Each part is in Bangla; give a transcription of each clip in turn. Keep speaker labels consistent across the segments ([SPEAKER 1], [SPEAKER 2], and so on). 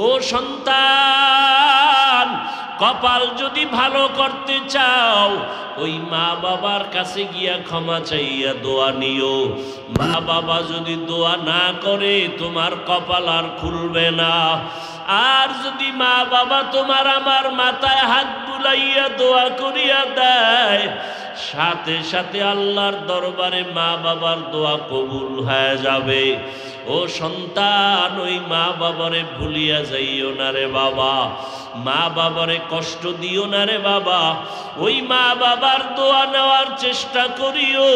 [SPEAKER 1] ও সন্তান, কপাল যদি ভালো করতে চাও ওই মা বাবার কাছে গিয়া ক্ষমা চাইয়া দোয়া নিও। মা বাবা যদি দোয়া না করে তোমার কপাল আর খুলবে না। আর যদি মা বাবা তোমার আমার মাথায় হাত বুলাইয়া দোয়া করিয়া দেয়, সাথে সাথে আল্লাহর দরবারে মা বাবার দোয়া কবুল হয়ে যাবে। ও সন্তান, ওই মা বাবারে ভুলিয়া যাইও না রে বাবা, মা বাবারে কষ্ট দিও না রে বাবা। ওই মা বাবার দোয়া নেওয়ার চেষ্টা করিও।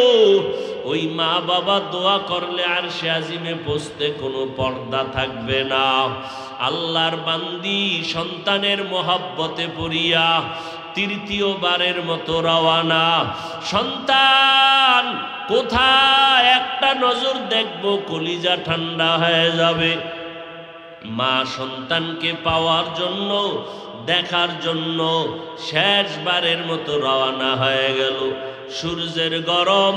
[SPEAKER 1] ওই মা বাবা দোয়া করলে আরশে আজিমে পৌঁছতে কোনো পর্দা থাকবে না। আল্লাহর বান্দি সন্তানের মহব্বতে পড়িয়া তৃতীয়বারের মতো রওয়ানা। সন্তান কোথায় একটা নজর দেখবো কলিজা ঠান্ডা হয়ে যাবে। মা সন্তানকে পাওয়ার জন্য, দেখার জন্য শেষবারের মতো রওনা হয়ে গেল। সূর্যের গরম,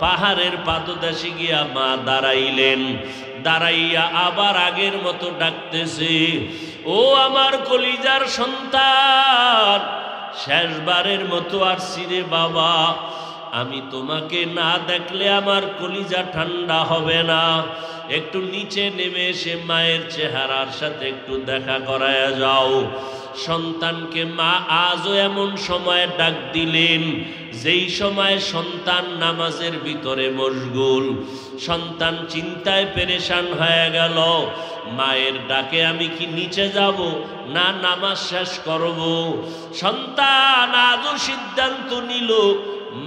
[SPEAKER 1] পাহাড়ের পাদদেশে গিয়া মা দাঁড়াইলেন। দাঁড়াইয়া আবার আগের মতো ডাকতেছে, ও আমার কলিজার সন্তান, শেষবারের মতো আসছি রে বাবা। আমি তোমাকে না দেখলে আমার কলিজা ঠান্ডা হবে না। একটু নিচে নেমে এসে মায়ের চেহারার সাথে একটু দেখা করায়া যাও। সন্তানকে মা আজও এমন সময় ডাক দিলেন যেই সময় সন্তান নামাজের ভিতরে মশগুল। সন্তান চিন্তায় পেরেশান হয়ে গেল, মায়ের ডাকে আমি কি নিচে যাব না নামাজ শেষ করব। সন্তান আজও সিদ্ধান্ত নিল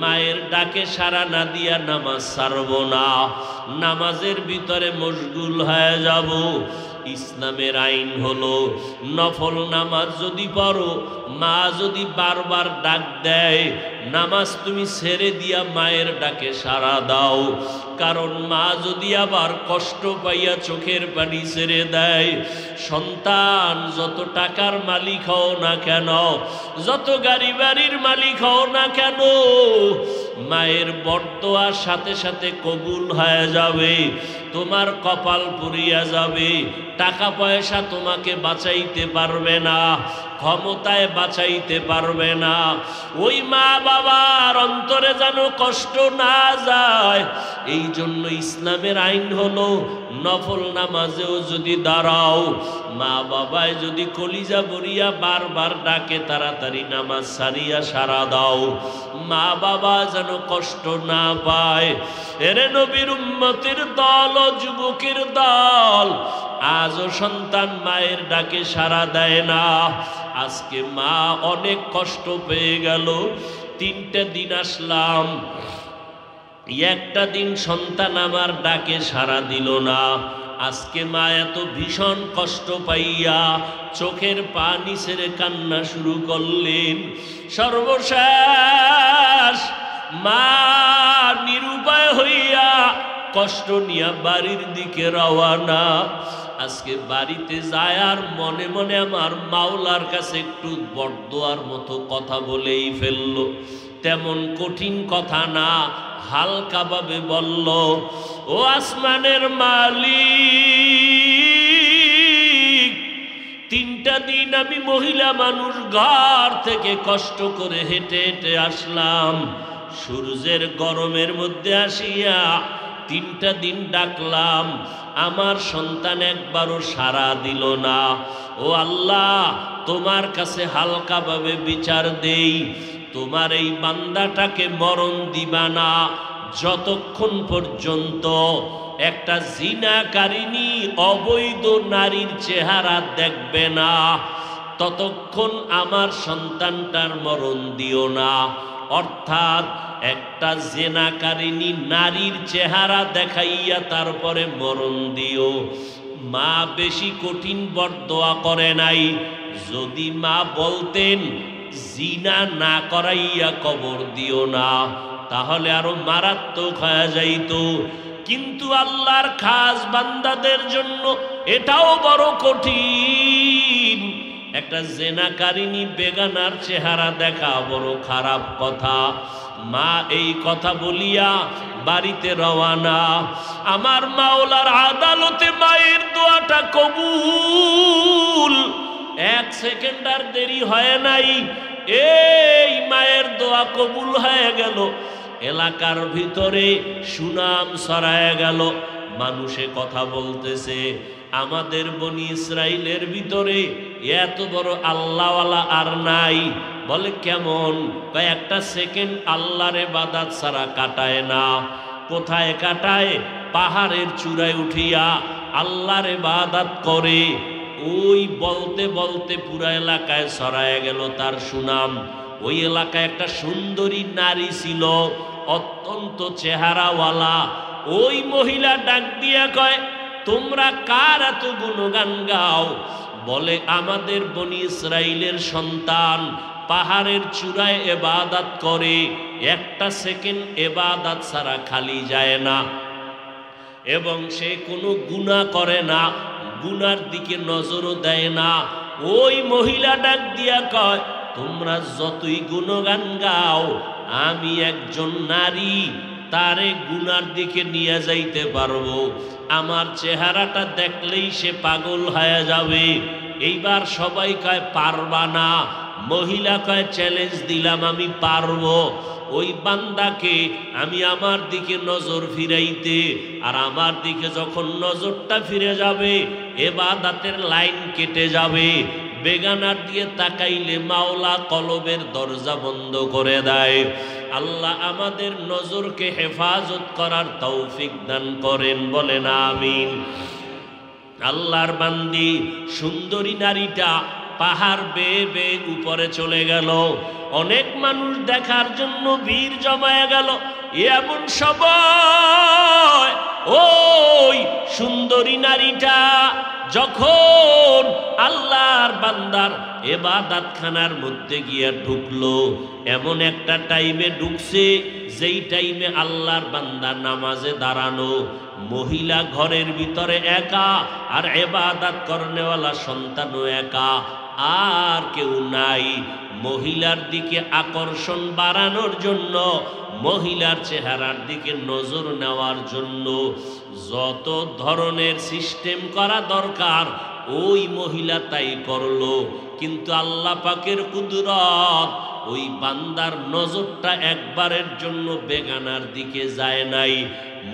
[SPEAKER 1] মায়ের ডাকে সাড়া না দিয়া নামাজ ছাড়ব না, নামাজের ভিতরে মশগুল হয়ে যাব। ইসলামের আইন হলো নফল নামাজ যদি পড়ো, মা যদি বারবার ডাক দেয়, নামাজ তুমি ছেড়ে দিয়া মায়ের ডাকে সাড়া দাও। কারণ মা যদি আবার কষ্ট পাইয়া চোখের পানি ছেড়ে দেয়, সন্তান যত টাকার মালিক হও না কেন, যত গাড়ি বাড়ির মালিক হও না কেন, মায়ের বরদোয়ার সাথে সাথে কবুল হয়ে যাবে। তোমার কপাল পুড়িয়া যাবে। টাকা পয়সা তোমাকে বাঁচাইতে পারবে না, ক্ষমতায় বাঁচাইতে পারবে না। ওই মা বাবার অন্তরে যেন কষ্ট না যায়, এই জন্য ইসলামের আইন হলো নফল নামাজেও যদি দাঁড়াও, মা বাবায় যদি কলিজা ভরিয়া বারবার ডাকে, তাড়াতাড়ি নামাজ সারিয়া সারা দাও, মা বাবা যেন কষ্ট না পায়। এরে নবীর উম্মতের দল ও যুবকের দল, আজও সন্তান মায়ের ডাকে সাড়া দেয় না। আজকে মা অনেক কষ্ট পেয়ে গেল। 3টে দিন আসলাম, একটা দিন সন্তান আমার ডাকে সাড়া দিল না। আজকে মা এত ভীষণ কষ্ট পাইয়া চোখের পানি ছেড়ে কান্না শুরু করলেন। সর্বশেষ মা নিরুপায় হইয়া কষ্ট নিয়া বাড়ির দিকে রওয়ানা। আজকে বাড়িতে যায় আর মনে মনে আমার মাওলার কাছে একটু বরদোয়ার মতো কথা বলেই ফেললো। তেমন কঠিন কথা না, হালকাভাবে বলল, ও আসমানের মালিক, 3টা দিন আমি মহিলা মানুষ ঘর থেকে কষ্ট করে হেঁটে হেঁটে আসলাম। সূর্যের গরমের মধ্যে আসিয়া 3টা দিন ডাকলাম, আমার সন্তান একবারও সাড়া দিল না। ও আল্লাহ, তোমার কাছে হালকাভাবে বিচার দেই, তোমার এই বান্দাটাকে মরণ দিবা না যতক্ষণ পর্যন্ত একটা জিনাকারিনী অবৈধ নারীর চেহারা দেখবে না, ততক্ষণ আমার সন্তানটার মরণ দিও না। অর্থাৎ একটা জিনাকারিনী নারীর চেহারা দেখাইয়া তারপরে মরণ দিও। মা বেশি কঠিন বরদোয়া করে নাই। যদি মা বলতেন জিনা না করাইয়া কবর দিও না, তাহলে আরো মারাত্মক হয়ে যাইত। কিন্তু আল্লাহর খাস বান্দাদের জন্য এটাও বড় কঠিন। একটা জেনাকারিনী বেগানার চেহারা দেখা বড় খারাপ কথা। মা এই কথা বলিয়া বাড়িতে রওয়ানা। আমার মাওলার আদালতে মায়ের দোয়াটা কবুল সেকেন্ড আর দেরি হয় নাই, এই মায়ের দোয়া কবুল হয়ে গেল। এলাকার ভিতরে সুনাম ছড়ায় গেল। মানুষে কথা বলতেছে, আমাদের বনি ইসরাইলের ভিতরে এত বড় আল্লাহওয়ালা আর নাই। বলে কেমন? কয়েকটা সেকেন্ড আল্লাহর ইবাদত ছাড়া কাটায় না। কোথায় কাটায়? পাহাড়ের চূড়ায় উঠিয়া আল্লাহর ইবাদত করে। ওই বলতে বলতে পুরা এলাকায় ছড়ায় গেল তার সুনাম। ওই এলাকায় একটা সুন্দরী নারী ছিল, অত্যন্ত চেহারাওয়ালা। ওই মহিলা ডাক দিয়া কয়, তোমরা কার এত গুণগান গাও? বলে আমাদের বনি ইসরাইলের সন্তান পাহাড়ের চূড়ায় ইবাদত করে, একটা সেকেন্ড ইবাদত ছাড়া খালি যায় না, এবং সে কোনো গুনাহ করে না, গুনার দিকে নজরও দেয় না। ওই মহিলা ডাক দিয়া কয়, তোমরা যতই গুণগান গাও, আমি একজন নারী, তারে গুনার দিকে নিয়ে যাইতে পারবো। আমার চেহারাটা দেখলেই সে পাগল হয়ে যাবে। এইবার সবাই কয় পারবা না। মহিলা কয় চ্যালেঞ্জ দিলাম, আমি পারবো। ওই বান্দাকে আমি আমার দিকে নজর ফিরাইতে, আর আমার দিকে যখন নজরটা ফিরে যাবে, ইবাদতের লাইন কেটে যাবে। বেগানার দিয়ে তাকাইলে মাওলা কলবের দরজা বন্ধ করে দেয়। আল্লাহ আমাদের নজরকে হেফাজত করার তৌফিক দান করেন, বলেন আমিন। আল্লাহর বান্দি সুন্দরী নারীটা পাহাড় বেয়ে বেয়ে উপরে চলে গেল। অনেক মানুষ দেখার জন্য ভিড় জমায়ে গেল। এমন সময় ওই সুন্দরী নারীটা যখন আল্লাহর বান্দার ইবাদতখানার মধ্যে গিয়া ঢুকলো, এমন একটা টাইমে ঢুকছে যেই টাইমে আল্লাহর বান্দা নামাজে দাঁড়ানো। মহিলা ঘরের ভিতরে একা, আর ইবাদত করনেওয়ালা সন্তানও একা, আর কেউ নাই। মহিলার দিকে আকর্ষণ বাড়ানোর জন্য, মহিলার চেহারার দিকে নজর নেওয়ার জন্য যত ধরনের সিস্টেম করা দরকার ওই মহিলা তাই করলো। কিন্তু আল্লাহ পাকের কুদরত, ওই বান্দার নজরটা একবারের জন্য বেগানার দিকে যায় নাই।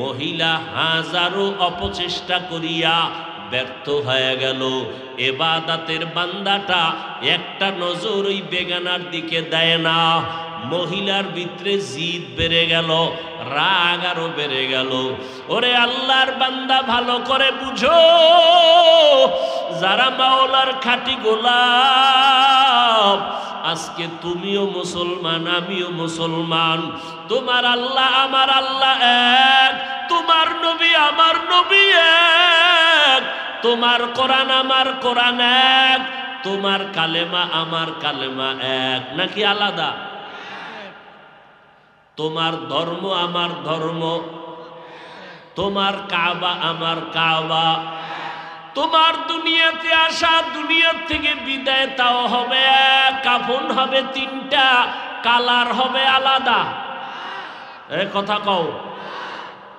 [SPEAKER 1] মহিলা হাজারো অপচেষ্টা করিয়া ব্যর্থ হয়ে গেল। ইবাদতের বান্দাটা একটা নজর ওই বেগানার দিকে দেয় না। মহিলার ভিতরে জিদ বেড়ে গেল, রাগ আরো বেড়ে গেল। ওরে আল্লাহর বান্দা, ভালো করে বুঝো, যারা মাওলার খাঁটি গোলাম, আজকে তুমিও মুসলমান, আমিও মুসলমান। তোমার আল্লাহ আমার আল্লাহ এক, তোমার নবী আমার নবী এক, তোমার কোরআন আমার কোরআন এক, তোমার কালেমা আমার কালেমা এক, নাকি আলাদা? তোমার ধর্ম আমার ধর্ম, তোমার কাবা আমার কাবা, তোমার দুনিয়াতে আসা, দুনিয়ার থেকে বিদায় তাও হবে এক, কাফন হবে তিনটা, কালার হবে আলাদা। কথা কও,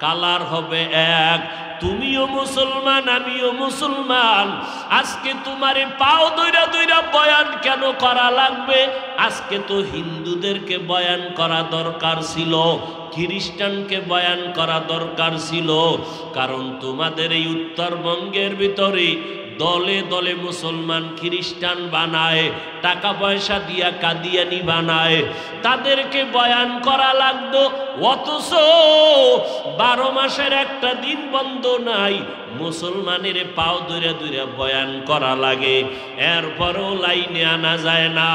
[SPEAKER 1] কালার হবে এক। তুমিও মুসলমান, আমিও মুসলমান। আজকে তোমারে পাও দইরা দইরা বয়ান কেন করা লাগবে? আজকে তো হিন্দুদেরকে বয়ান করা দরকার ছিল, খ্রিস্টানকে বয়ান করা দরকার ছিল। কারণ তোমাদের এই উত্তরবঙ্গের ভিতরে দলে দলে মুসলমান খ্রিস্টান বানায়, টাকা পয়সা দিয়া কাদিয়ানি বানায়, তাদেরকে বয়ান করা লাগতো। অথচ 12 মাসের একটা দিন বন্ধ নাই, মুসলমানের পাও ধরে ধরে বয়ান করা লাগে, এরপরও লাইনে আনা যায় না।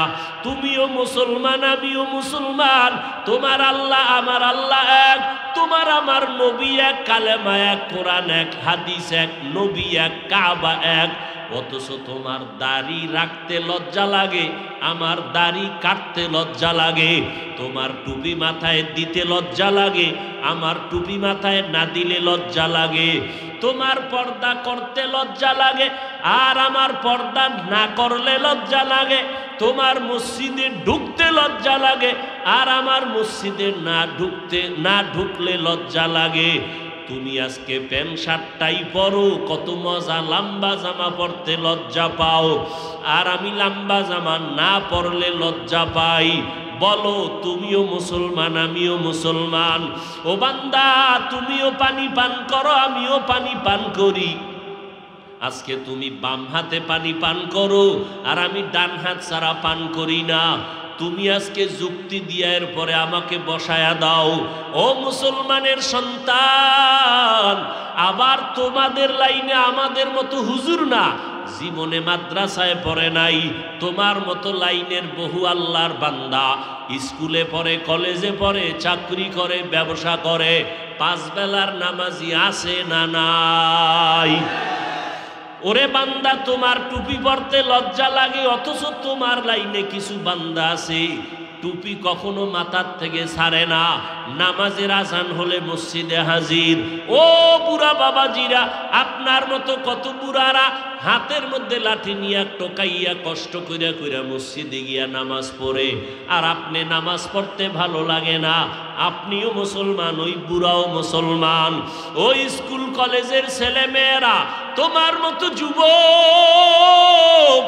[SPEAKER 1] তুমিও মুসলমান, আমিও মুসলমান, তোমার আল্লাহ আমার আল্লাহ এক, তোমার আমার নবী এক, কালেমা এক, কোরআন এক, হাদিস এক, নবী এক, কাবা এক। অথচ তোমার দাড়ি রাখতে লজ্জা লাগে, আমার দাড়ি কাটতে লজ্জা লাগে। তোমার টুপি মাথায় দিতে লজ্জা লাগে, আমার টুপি মাথায় না দিলে লজ্জা লাগে। তোমার পর্দা করতে লজ্জা লাগে, আর আমার পর্দা না করলে লজ্জা লাগে। তোমার মসজিদে ঢুকতে লজ্জা লাগে, আর আমার মসজিদে না ঢুকলে লজ্জা লাগে। তুমি আজকে প্যান্ট শার্টটাই পরো, কত মজা, লম্বা জামা পরতে লজ্জা পাও, আর আমি লম্বা জামা না পরলে লজ্জা পাই। বলো তুমিও মুসলমান, আমিও মুসলমান। ও বান্দা, তুমিও পানি পান করো, আমিও পানি পান করি। আজকে তুমি বাম হাতে পানি পান করো, আর আমি ডান হাত ছাড়া পান করি না। তুমি আজকে যুক্তি দিয়ে এরপরে আমাকে বসায়া দাও। ও মুসলমানের সন্তান, আবার তোমাদের লাইনে আমাদের মতো হুজুর না, জীবনে মাদ্রাসায় পড়ে নাই, তোমার মতো লাইনের বহু আল্লাহর বান্দা স্কুলে পড়ে, কলেজে পড়ে, চাকরি করে, ব্যবসা করে, 5 বেলার নামাজি আছে না নাই? ওরে বান্দা, তোমার টুপি পরতে লজ্জা লাগে, অথচ তোমার লাইনে কিছু বান্দা আছে টুপি কখনো মাথার থেকে ছাড়ে না, নামাজের আজান হলে মসজিদে হাজির। ও বুড়া বাবাজিরা, আপনার মতো কত বুড়ারা হাতের মধ্যে লাঠি নিয়ে টোকাইয়া কষ্ট কইরা কইরা মসজিদে গিয়া নামাজ পড়ে, আর আপনি নামাজ পড়তে ভালো লাগে না। আপনিও মুসলমান, ওই বুড়াও মুসলমান। ওই স্কুল কলেজের ছেলে মেয়েরা তোমার মতো যুবক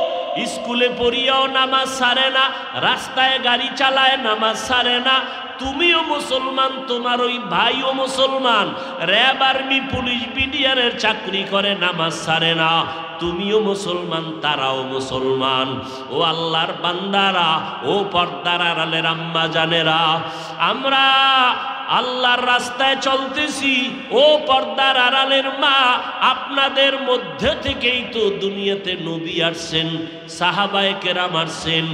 [SPEAKER 1] স্কুলে পড়িয়াও নামাজ ছাড়ে না, রাস্তায় গাড়ি চালায় নামাজ ছাড়ে না। তুমিও মুসলমান, তোমার ওই ভাইও মুসলমান, র্যাব, আর্মি, পুলিশ, বিডিআরের চাকরি করে, নামাজ ছাড়ে না। তুমিও মুসলমান, তারাও মুসলমান। ও আল্লাহর বান্দারা, ও পর্দার আড়ালের আম্মা জানেরা, আমরা আল্লাহর রাস্তায় চলতেছি। ও পর্দার আড়ালের মা, আপনাদের মধ্যে থেকেই তো দুনিয়াতে নবী আসছেন, সাহাবায়ে কেরাম আসছেন,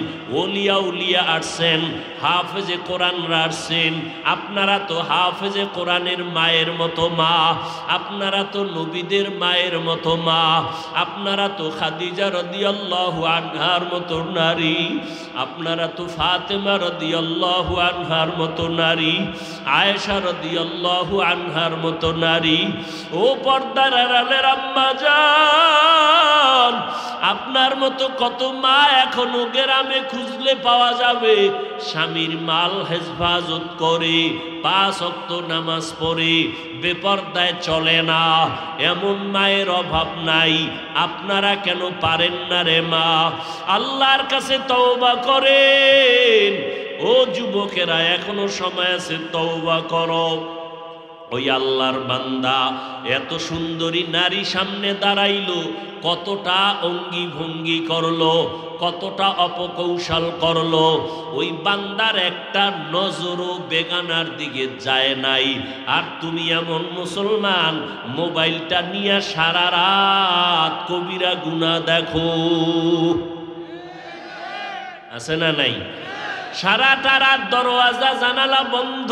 [SPEAKER 1] ওলিয়া উলিয়া আসছেন, হাফেজে কোরআনরা আসছেন। আপনারা তো হাফেজে কোরআনের মায়ের মতো মা, আপনারা তো নবীদের মায়ের মতো মা, আপনারা তো খাদিজা রাদিয়াল্লাহু আনহার মতো নারী, আপনারা তো ফাতেমা রাদিয়াল্লাহু আনহার মতো নারী, আয়েশা রাদিয়াল্লাহু আনহার মতো নারী। ও পর্দার আড়ালের আম্মা জান, আপনার মতো কত মা এখনো গ্রামে খুঁজলে পাওয়া যাবে, স্বামীর মাল হেফাজত করে, 5 ওয়াক্ত নামাজ পড়ে, বেপরদায় চলে না। এমন মায়ের অভাব নাই। আপনারা কেন পারেন না রে মা? আল্লাহর কাছে তওবা করেন। ও যুবকেরা, এখনো সময় আছে, তওবা করো। ওই আল্লাহর বান্দা এত সুন্দরী নারী সামনে দাঁড়াইলো, কতটা অঙ্গি ভঙ্গি করলো, কতটা অপকৌশল করলো, ওই বান্দার একটা নজরও বেগানার দিকে যায় নাই। আর তুমি এমন মুসলমান, মোবাইলটা নিয়ে সারা রাত কবিরা গুনাহ দেখো, আছে না নাই? সারাটা রাত দরওয়াজা জানালা বন্ধ,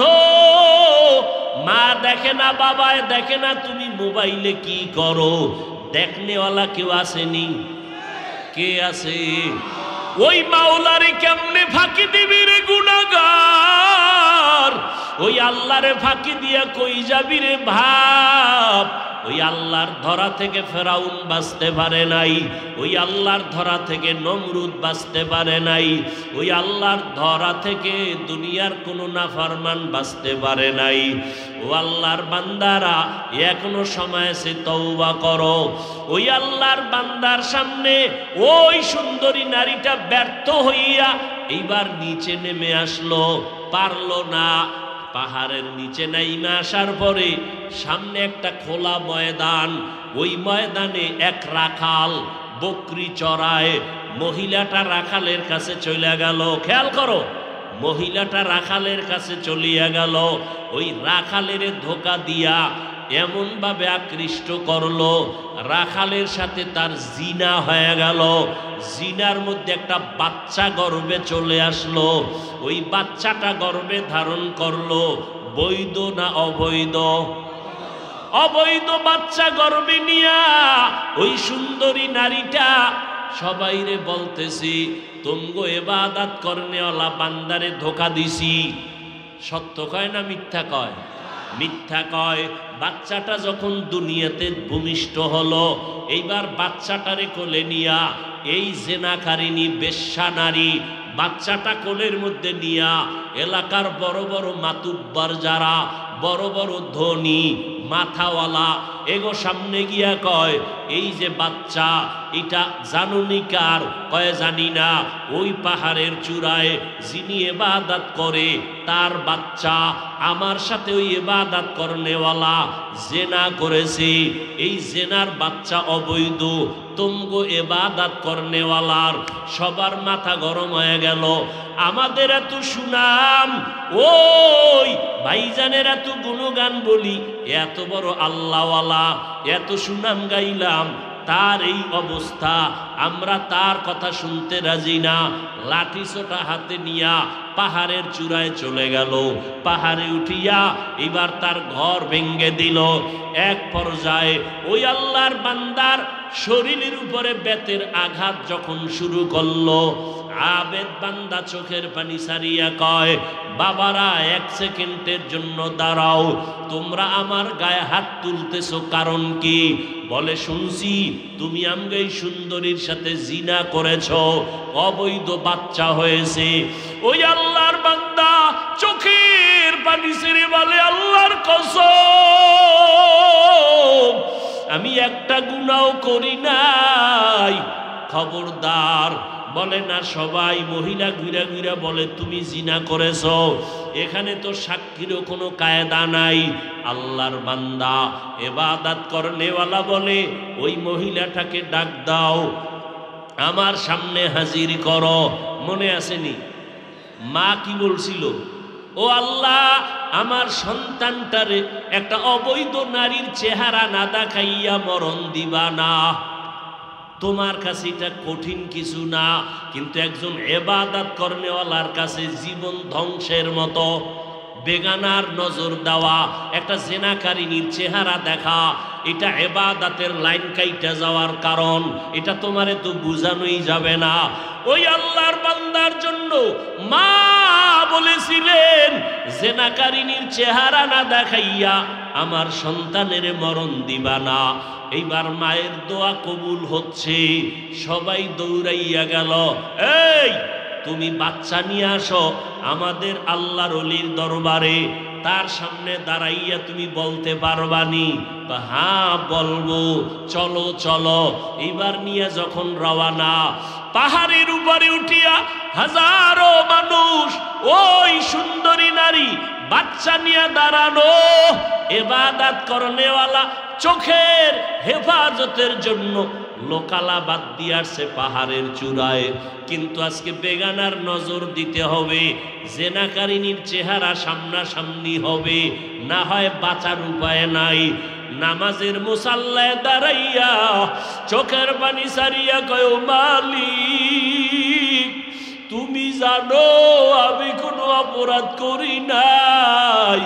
[SPEAKER 1] মা দেখে না, বাবা দেখে না, তুমি মোবাইলে কি করো? দেখনেওয়ালা কেউ আসেনি? কে আছে? ওই মাওলারে কেমনে ফাঁকি দিবি রে গুনাহগার? ওই আল্লাহরে ফাঁকি দিয়া কই যাবি রে ভাব? ওই আল্লাহর ধরা থেকে ফেরাউন বাঁচতে পারে নাই, ওই আল্লাহর ধরা থেকে নমরুদ বাঁচতে পারে নাই, ওই আল্লাহর ধরা থেকে দুনিয়ার কোনো নাফরমান বাঁচতে পারে নাই। ও আল্লাহর বান্দারা, এখনো সময় আছে, তওবা করো। ওই আল্লাহর বান্দার সামনে ওই সুন্দরী নারীটা ব্যর্থ হইয়া এইবার নিচে নেমে আসলো, পারলো না। পাহাড়ের নিচে নাইমা আসার পরে সামনে একটা খোলা ময়দান, ওই ময়দানে এক রাখাল বকরি চড়ায়। মহিলাটা রাখালের কাছে চলে গেল, খেয়াল করো, মহিলাটা রাখালের কাছে চলিয়া গেল। ওই রাখালের ধোকা দিয়া এমন ভাবে আকৃষ্ট করলো, রাখালের সাথে তার জিনা হয়ে গেল। জিনার মধ্যে একটা বাচ্চা গর্ভে চলে আসলো। ওই বাচ্চাটা গর্ভে ধারণ করলো। বৈধ না অবৈধ? অবৈধ বাচ্চা গর্ভে নিয়া ওই সুন্দরী নারীটা সবাইরে বলতেছি, তোমগো ইবাদত করনেওয়ালা বান্দারে ধোকা দিছি। সত্য কয় না মিথ্যা কয়? মিথ্যা কয়। বাচ্চাটা যখন দুনিয়াতে ভূমিষ্ঠ হলো, এইবার বাচ্চাটারে কোলে নিয়া এই জেনাকারিনী বেশ্যা নারী বাচ্চাটা কোলের মধ্যে নিয়া এলাকার বড় বড় মাতুব্বার যারা, বড় বড় ধনী মাথাওয়ালা এগো সামনে গিয়া কয় এই যে বাচ্চা এটা জানুনি কার? কয় জানি না, ওই পাহাড়ের চূড়ায় যিনি ইবাদত করে তার বাচ্চা আমার সাথে ওই ইবাদত করনেওয়ালা জেনা করেছে, এই জেনার বাচ্চা অবৈধ, তুমগো ইবাদত করনেওয়ালার। সবার মাথা গরম হয়ে গেল। আমাদের এত সুনাম, ওই ভাইজানের এত গুণগান বলি, এত বড় আল্লাহওয়ালা, এত সুনাম গাইলাম, তার এই অবস্থা, আমরা তার কথা শুনতে রাজি না। লাঠি ছোটা হাতে নিয়া পাহাড়ের চূড়ায় চলে গেল। পাহাড়ে উঠিয়া এবার তার ঘর ভেঙ্গে দিল। এক পর্যায়ে ওই আল্লাহর বান্দার শরীরের উপরে বেতের আঘাত যখন শুরু করলো, আবেদ বান্দা চোখের পানি সারিয়া কয়, বাবারা এক সেকেন্ডের জন্য দাঁড়াও, তোমরা আমার গায়ে হাত তুলতেছো কারণ কি? বলে শুনছি তুমি আমগো এই সুন্দরীর সাথে জিনা করেছ, অবৈধ বাচ্চা হয়েছে। ওই আল্লাহর বান্দা চোখের পানি ছেড়ে বলে, আল্লাহর কসম আমি একটা গুনাহও করি নাই। খবরদার। বলে না, সবাই মহিলা ঘুরা ঘুরা বলে তুমি জিনা করেছ, এখানে তো সাক্ষীরও কোনো কায়দা নাই। আল্লাহর বান্দা ইবাদত করনেওয়ালা বলে, ওই মহিলাটাকে ডাক দাও, আমার সামনে হাজির করো। মনে আসেনি মা কি বলছিল? ও আল্লাহ, আমার সন্তানটারে একটা অবৈধ নারীর চেহারা না দেখাইয়া মরণ দিবা না। তোমার কাছে এটা কঠিন কিছু না, কিন্তু একজন ইবাদত করনেওয়ালার কাছে জীবন ধ্বংসের মতো। বেগানার নজর দেওয়া, একটা জেনাকারিনীর চেহারা দেখা, এটা ইবাদতের লাইন কাইটা যাওয়ার কারণ। এটা তোমারে তো বুঝানোই যাবে না। ওই আল্লাহর বান্দার জন্য মা বলেছিলেন, জেনাকারিনীর চেহারা না দেখাইয়া আমার সন্তানের মরণ দিবা না। এইবার মায়ের দোয়া কবুল হচ্ছে। সবাই দৌড়াইয়া গেল, এই তুমি বাচ্চা নিয়ে আসো আমাদের আল্লাহর ওলির দরবারে। তার সামনে দাঁড়াইয়া তুমি বলতে পারবানি? হ্যাঁ বলবো। চলো চলো। এবার নিয়ে যখন রওয়ানা, পাহাড়ের উপরে উঠিয়া হাজারো মানুষ, ওই সুন্দরী নারী বাচ্চা নিয়ে দাঁড়ানো, ইবাদত করনেওয়ালা চোখের হেফাজতের জন্য লোকালা বাদ দিয়ে আসছে পাহাড়ের চূড়ায়। কিন্তু আজকে বেগানার নজর দিতে হবে, জেনাকারিনীর চেহারা সামনাসামনি হবে, না হয় বাঁচার উপায় নাই। নামাজের মুসাল্লায় দাঁড়াইয়া চোখের পানি সারিয়া কয়, মালিক তুমি জানো আমি কোনো অপরাধ করি নাই,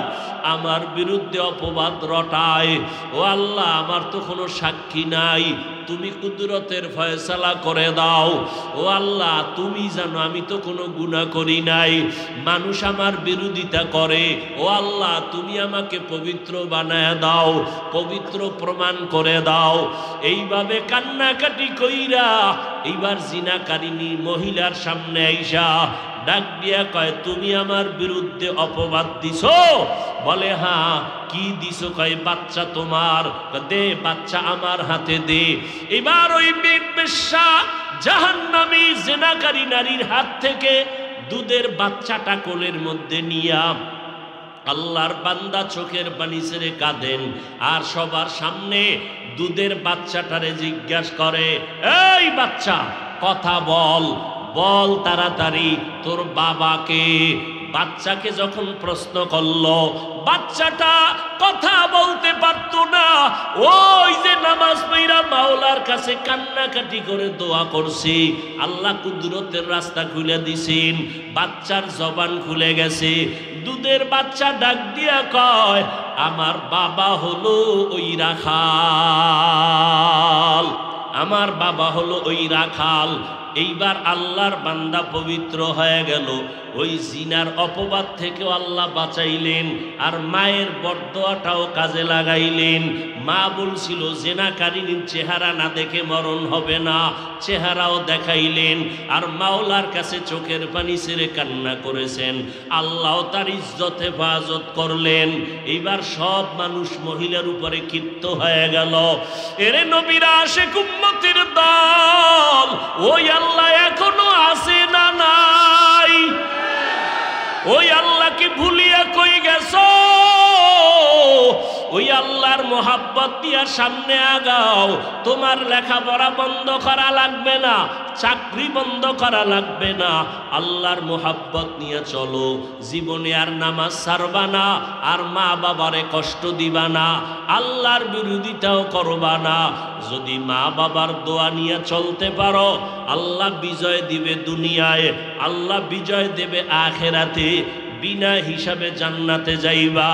[SPEAKER 1] আমার বিরুদ্ধে অপবাদ রটায়। ও আল্লাহ, আমার তো কোনো সাক্ষী নাই, তুমি কুদরতের ফয়সালা করে দাও। ও আল্লাহ, তুমি জানো আমি তো কোনো গুনাহ করি নাই, মানুষ আমার বিরোধিতা করে। ও আল্লাহ, তুমি আমাকে পবিত্র বানায় দাও, পবিত্র প্রমাণ করে দাও। এইভাবে কান্নাকাটি কইরা এইবার জিনাকারিনী মহিলার সামনে আইসা ডাক দিয়া কয়, তুমি আমার বিরুদ্ধে অপবাদ দিছো? বলে হ্যাঁ। কি দিছো? কয় বাচ্চা তোমার। দে বাচ্চা আমার হাতে দে। এবার ওই বেশ্যা জাহান্নামী জেনাকারী নারীর হাত থেকে দুধের বাচ্চাটা কোলের মধ্যে নিয়া আল্লাহর বান্দা চোখের পানি ছেড়ে কাঁদেন। আর সবার সামনে দুধের বাচ্চাটারে জিজ্ঞাসা করে, এই বাচ্চা কথা বল, বল তাড়াতাড়ি তোর বাবাকে। বাচ্চাকে যখন প্রশ্ন করলো, বাচ্চাটা কথা বলতে পারতো না। ওই যে নামাজ পড়া মাওলার কাছে কান্নাকাটি করে দোয়া করছি, আল্লাহ কুদরতের রাস্তা খুলে দিছেন, বাচ্চার জবান খুলে গেছে। দুধের বাচ্চা ডাক দিয়া কয়, আমার বাবা হলো ওই রাখাল, আমার বাবা হলো ওই রাখাল। এইবার আল্লাহর বান্দা পবিত্র হয়ে গেল, ওই জিনার অপবাদ থেকেও আল্লাহ বাঁচাইলেন, আর মায়ের বরদোয়াটাও কাজে লাগাইলেন। মা বলছিল জেনাকারিনীর চেহারা না দেখে মরণ হবে না, চেহারাও দেখাইলেন, আর মাওলার কাছে চোখের পানি ছেড়ে কান্না করেছেন, আল্লাহ তার ইজ্জত হেফাজত করলেন। এইবার সব মানুষ মহিলার উপরে ক্ষিপ্ত হয়ে গেল। এরে নবীরা আশিক উম্মতের দল, ওই আল্লাহ এখনো আছে না নাই? ওই আল্লাহকে ভুলিয়া কই গেছো? ওই আল্লাহর মোহাব্বত দিয়া সামনে আগাও। তোমার লেখাপড়া বন্ধ করা লাগবে না, চাকরি বন্ধ করা লাগবে না, আল্লাহর মোহাব্বত নিয়ে চলো। জীবনে আর নামাজ ছাড়বা না, আর মা বাবারে কষ্ট দিবা না, আল্লাহর বিরোধিতাও করবা না। যদি মা বাবার দোয়া নিয়ে চলতে পারো, আল্লাহ বিজয় দিবে দুনিয়ায়, আল্লাহ বিজয় দেবে আখেরাতে। বিনা হিসাবে জান্নাতে যাইবা।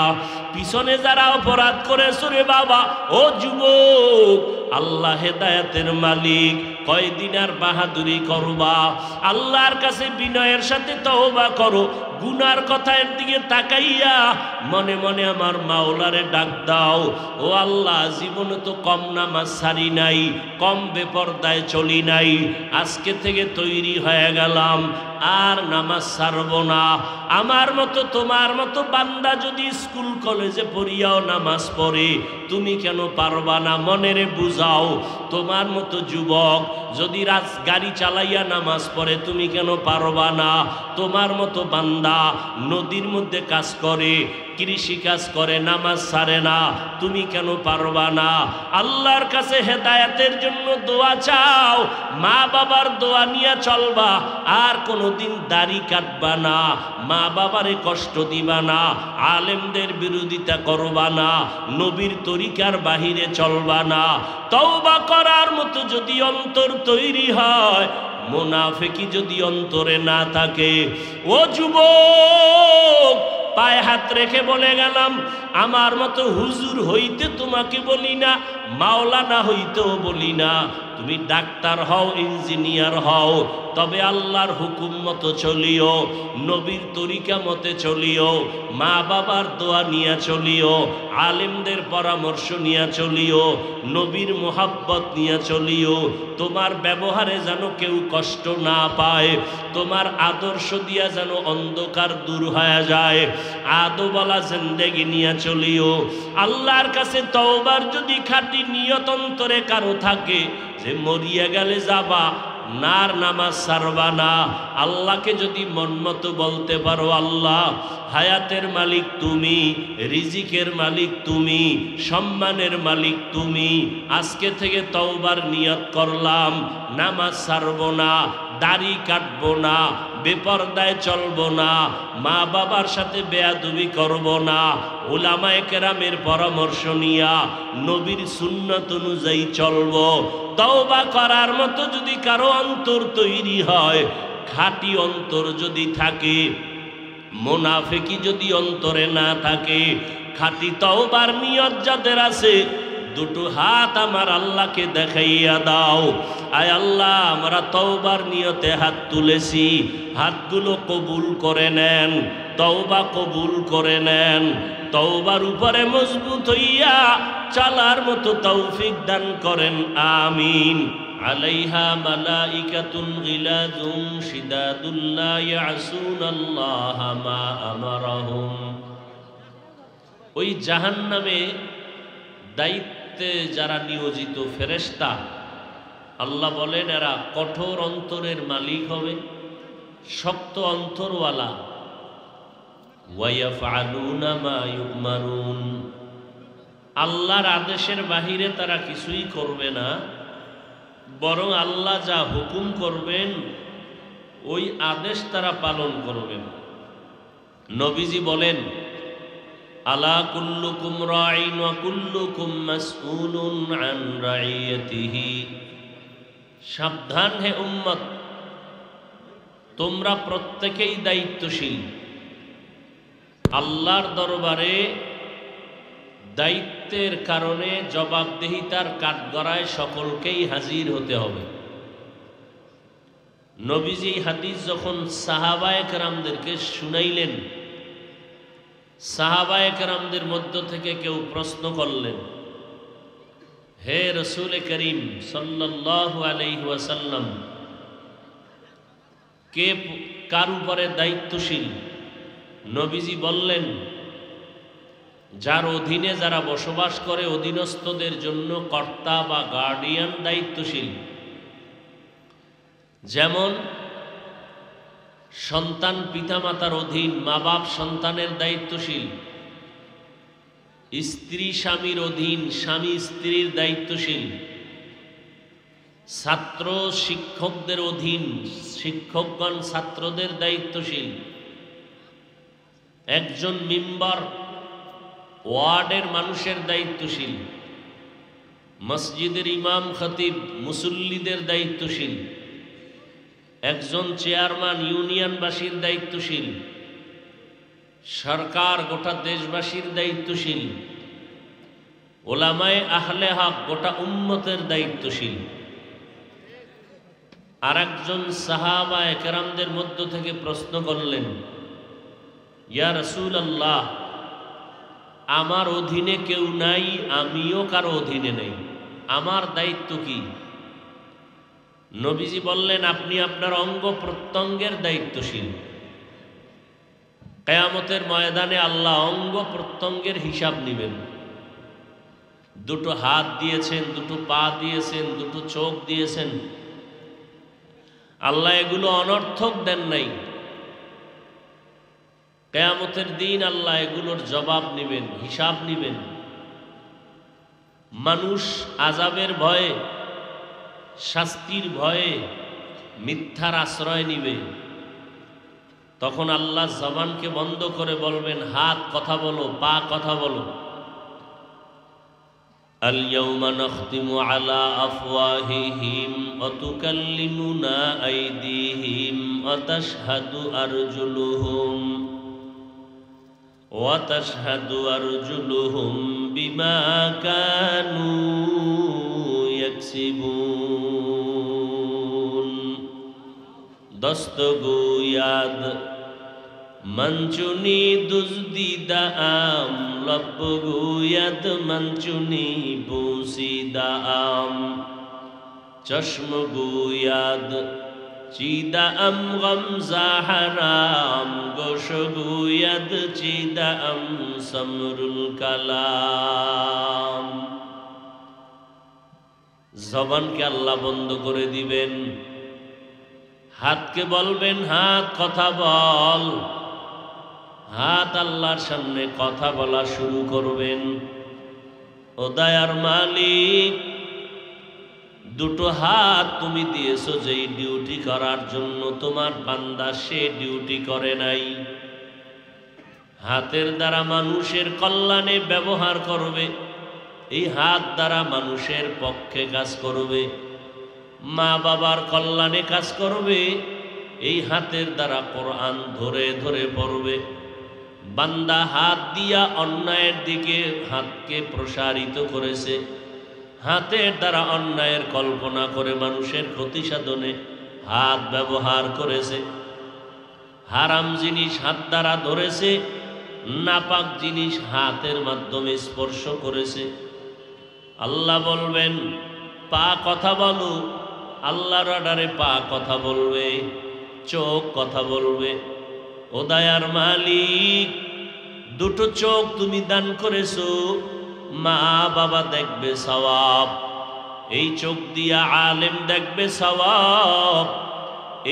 [SPEAKER 1] পিছনে যারা অপরাধ করেছো রে বাবা, ও যুবক, আল্লাহ হেদায়েতের মালিক, কয়দিন আর বাহাদুরি করবা? আল্লাহর কাছে বিনয়ের সাথে তওবা করো। গুনার কথার দিকে তাকাইয়া মনে মনে আমার মাওলারে ডাক দাও, ও আল্লাহ, জীবনে তো কম নামাজ ছাড়ি নাই, কম বেপরদায় চলি নাই, আজকে থেকে তৈরি হয়ে গেলাম, আর নামাজ ছাড়ব না। আমার মতো তোমার মতো বান্দা যদি স্কুল কলেজে পড়িয়াও নামাজ পড়ে, তুমি কেন পারবা না? মনেরে বুঝাও। তোমার মতো যুবক যদি গাড়ি চালাইয়া নামাজ পড়ে, তুমি কেন পারবা না? তোমার মতো বান্দা নদীর মধ্যে কাজ করে, কৃষি কাজ করে, নামাজ ছাড়ে না, তুমি কেন পারবা না? আল্লাহর কাছে হেদায়েতের জন্য দোয়া চাও, মা বাবার দোয়া নিয়ে চলবা, আর কোনোদিন দাড়ি কাটবা না, মা বাবারে কষ্ট দিবা না, আলেমদের বিরোধিতা করবা না, নবীর তরিকার বাহিরে চলবা না। তওবা করার মতো যদি অন্তর তৈরি হয়, মুনাফিকি যদি অন্তরে না থাকে, ও যুবক, পায়ে হাত রেখে বলে গেলাম, আমার মতো হুজুর হইতে তোমাকে বলি না, মাওলানা হইতেও বলি না, তুমি ডাক্তার হও, ইঞ্জিনিয়ার হও, তবে আল্লাহর হুকুম মতো চলিও, নবীর তরিকা মতে চলিও, মা বাবার দোয়া নিয়ে চলিও, আলেমদের পরামর্শ নিয়ে চলিও, নবীর মোহাব্বত নিয়ে চলিও। তোমার ব্যবহারে যেন কেউ কষ্ট না পায়, তোমার আদর্শ দিয়া যেন অন্ধকার দূর হয়ে যায়, আদবলা জিন্দেগি নিয়ে চলিও। আল্লাহর কাছে তওবার যদি খাঁটি নিয়ত অন্তরে কারো থাকে, যে মরিয়া গেলে যাবা, নার নামাজ ছাড়বা না, আল্লাহকে যদি মন মতো বলতে পারো, আল্লাহ হায়াতের মালিক তুমি, রিজিকের মালিক তুমি, সম্মানের মালিক তুমি, আজকে থেকে তওবার নিয়ত করলাম, নামাজ ছাড়বো না, দাড়ি কাটবো না, বেপরদায় চলবো না, মা বাবার সাথে বেয়াদবি করব না, উলামায়ে কেরামের পরামর্শ নিয়া নবীর সুন্নাত অনুযায়ী চলবো। তওবা করার মতো যদি কারো অন্তর তৈরি হয়, খাঁটি অন্তর যদি থাকে, মুনাফিকি যদি অন্তরে না থাকে, খাঁটি তওবার নিয়ত যাদের আছে, দুটো হাত আমার আল্লাহকে দেখাইয়া দাও। আয় আল্লাহ, আমরা তওবার নিয়তে হাত তুলেছি, হাতগুলো কবুল করে নেন, তওবা কবুল করে নেন, তওবার উপরে মজবুত হইয়া চলার মতো তৌফিক দান করেন, আমিন। আলাইহা মালাইকাতুন গিলাযুন শিদাদুন লা ইয়াসুনাল্লাহা মা আমারাহুম। ওই জাহান্নামে দায়িত্বে যারা নিয়োজিত ফেরেশতা, আল্লাহ বলেন এরা কঠোর অন্তরের মালিক হবে, শক্ত অন্তরওয়ালা। ওয়ায়াফআলুনা মা ইউমারুন, আল্লাহর আদেশের বাহিরে তারা কিছুই করবে না, বরং আল্লাহ যা হুকুম করবেন ওই আদেশ তারা পালন করবেন। নবীজি বলেন, আলা কুল্লুকুম রাঈন ওয়া কুল্লুকুম মাসউলুন আন রাইয়াতিহি। সাবধান হে উম্মত, তোমরা প্রত্যেকেই দায়িত্বশীল। আল্লাহর দরবারে দায়িত্বের কারণে জবাবদিহিতার কাঠগড়ায় সকলকেই হাজির হতে হবে। নবীজি হাদিস যখন সাহাবায়ে কেরামদেরকে শুনাইলেন, সাহাবায়ে কেরামদের মধ্য থেকে কেউ প্রশ্ন করলেন, হে রসূল করিম সাল্লাল্লাহু আলাইহি ওয়াসাল্লাম, কে কার উপরে দায়িত্বশীল? নবীজি বললেন, যার অধীনে যারা বসবাস করে অধীনস্থদের জন্য কর্তা বা গার্ডিয়ান দায়িত্বশীল। যেমন সন্তান পিতামাতার অধীন, মা বাপ সন্তানের দায়িত্বশীল। স্ত্রী স্বামীর অধীন, স্বামী স্ত্রীর দায়িত্বশীল। ছাত্র শিক্ষকদের অধীন, শিক্ষকগণ ছাত্রদের দায়িত্বশীল। একজন মেম্বার ওয়ার্ডের মানুষের দায়িত্বশীল। মসজিদের ইমাম খতিব মুসল্লিদের দায়িত্বশীল। একজন চেয়ারম্যান ইউনিয়নবাসীর দায়িত্বশীল। সরকার গোটা দেশবাসীর দায়িত্বশীল। ওলামায়ে আহলে হক গোটা উম্মতের দায়িত্বশীল। আর একজন সাহাবায়ে কেরামদের মধ্য থেকে প্রশ্ন করলেন, ইয়া রাসূলুল্লাহ, আমার অধীনে কেউ নাই, আমিও কারো অধীনে নেই, আমার দায়িত্ব কি? নবীজি বললেন, আপনি আপনার অঙ্গ প্রত্যঙ্গের দায়িত্বশীল। কিয়ামতের ময়দানে আল্লাহ অঙ্গ প্রত্যঙ্গের হিসাব নেবেন। দুটো হাত দিয়েছেন, দুটো পা দিয়েছেন, দুটো চোখ দিয়েছেন, আল্লাহ এগুলো অনর্থক দেন নাই। কিয়ামতের দিন আল্লাহ এগুলোর জবাব নেবেন, হিসাব নেবেন। মানুষ আযাবের ভয়ে, শাস্তির ভয়ে মিথ্যার আশ্রয় নিবে। তখন আল্লাহ জবানকে বন্ধ করে বলবেন, হাত কথা বলো, পা কথা বলো। আল ইয়াউমা নাখতিমু আলা আফওয়াহিহিম ওয়া তুকাল্লিমুনা আইদিহিম ওয়া তাশহাদু আরজুলুহুম বিমা কানু ইয়াকসিবুন। দস্তগোয়াদ মঞ্চুনি দুজদিদা আম, লব্বগোয়াদ মঞ্চুনি বুসিদা আম, চশমগোয়াদ চিদা আম গমজা হারাম, গোশগোয়াদ চিদা আম সমরুল কালাম। জবানকে আল্লাহ বন্ধ করে দিবেন। হাতকে বলবেন, হাত কথা বল। হাত আল্লাহর সামনে কথা বলা শুরু করবেন। ও দয়ার মালিক, দুটো হাত তুমি দিয়েছো যেই ডিউটি করার জন্য, তোমার বান্দা সে ডিউটি করে নাই। হাতের দ্বারা মানুষের কল্যাণে ব্যবহার করবে, এই হাত দ্বারা মানুষের পক্ষে কাজ করবে, মা বাবার কল্যাণে কাজ করবে, এই হাতের দ্বারা কোরআন ধরে ধরে পড়বে। বান্দা হাত দিয়া অন্যায়ের দিকে হাতকে প্রসারিত করেছে, হাতের দ্বারা অন্যায়ের কল্পনা করে মানুষের ক্ষতি সাধনে হাত ব্যবহার করেছে। হারাম জিনিস হাত দ্বারা ধরেছে, নাপাক জিনিস হাতের মাধ্যমে স্পর্শ করেছে। আল্লাহ বলবেন, পা কথা বলো। আল্লাহর অর্ডারে পা কথা বলবে, চোখ কথা বলবে। ও দয়ার মালিক, দুটো চোখ তুমি দান করেছো, মা বাবা দেখবে সওয়াব, এই চোখ দিয়া আলেম দেখবে সওয়াব,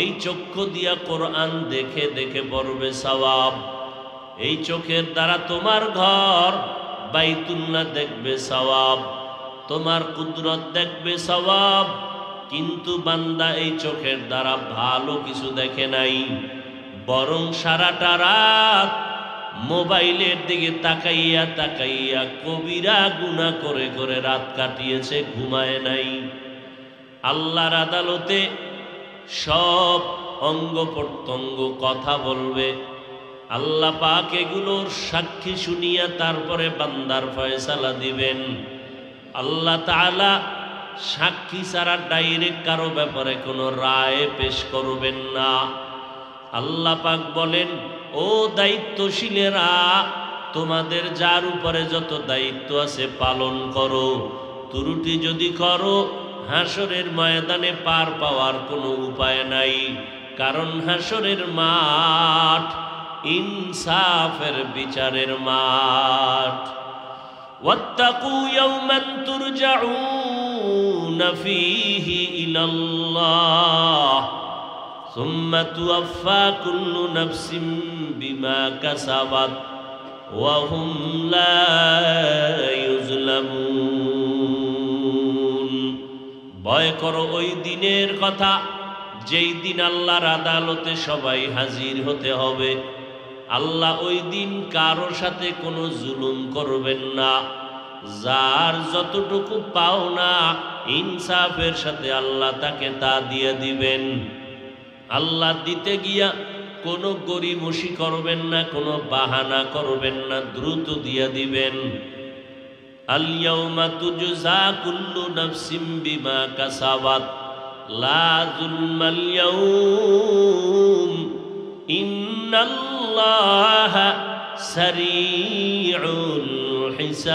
[SPEAKER 1] এই চক্ষু দিয়া কোরআন দেখে দেখে পড়বে সওয়াব, এই চোখের দ্বারা তোমার ঘর বাইতুল্লাহ দেখবে সওয়াব, তোমার কুদরত দেখবে সওয়াব। কিন্তু বান্দা এই চোখের দ্বারা ভালো কিছু দেখে নাই, বরং সারাটা রাত মোবাইলের দিকে তাকাইয়া তাকাইয়া কবিরা গুনাহ করে করে রাত কাটিয়েছে, ঘুমায় নাই। আল্লাহর আদালতে সব অঙ্গ প্রত্যঙ্গ কথা বলবে। আল্লাহ পাক এগুলোর সাক্ষী শুনিয়া তারপরে বান্দার ফয়সালা দিবেন। আল্লাহ তাআলা সাক্ষী ছাড়া ডাইরেক্ট কারো ব্যাপারে কোনো রায় পেশ করবেন না। আল্লাহ পাক বলেন, ও দায়িত্বশীলেরা, তোমাদের যার উপরে যত দায়িত্ব আছে পালন করো। ত্রুটি যদি করো, হাসরের ময়দানে পার পাওয়ার কোনো উপায় নাই, কারণ হাসরের মাঠ ইনসাফের বিচারের মাঠ। ওয়াত্তাকু ইয়াওমান তুরজাউনা ফীহি ইলাল্লাহ সুম্মা তুওয়াফফা কুল্লু নাফসিন বিমা কাসাবাত ওয়া হুম লা ইউজলামুন। ভয় করো ওই দিনের কথা, যেই দিন আল্লাহর আদালতে সবাই হাজির হতে হবে। আল্লাহ ওই দিন কারোর সাথে কোনো জুলুম করবেন না। যার যতটুকু পাওনা ইনসাফের সাথে আল্লাহ তাকে তা দিয়ে দিবেন। আল্লাহ দিতে গিয়া কোনো গরিমসি করবেন না, কোনো বাহানা করবেন না, দ্রুত দিয়ে দিবেন। আল ইয়াউমা তুজজা কুল্লু নাফসিন বিমা কাসাবাত লা যুলমাল ইয়াউম ইন্নাল্লাহা সারিউল হিসাব।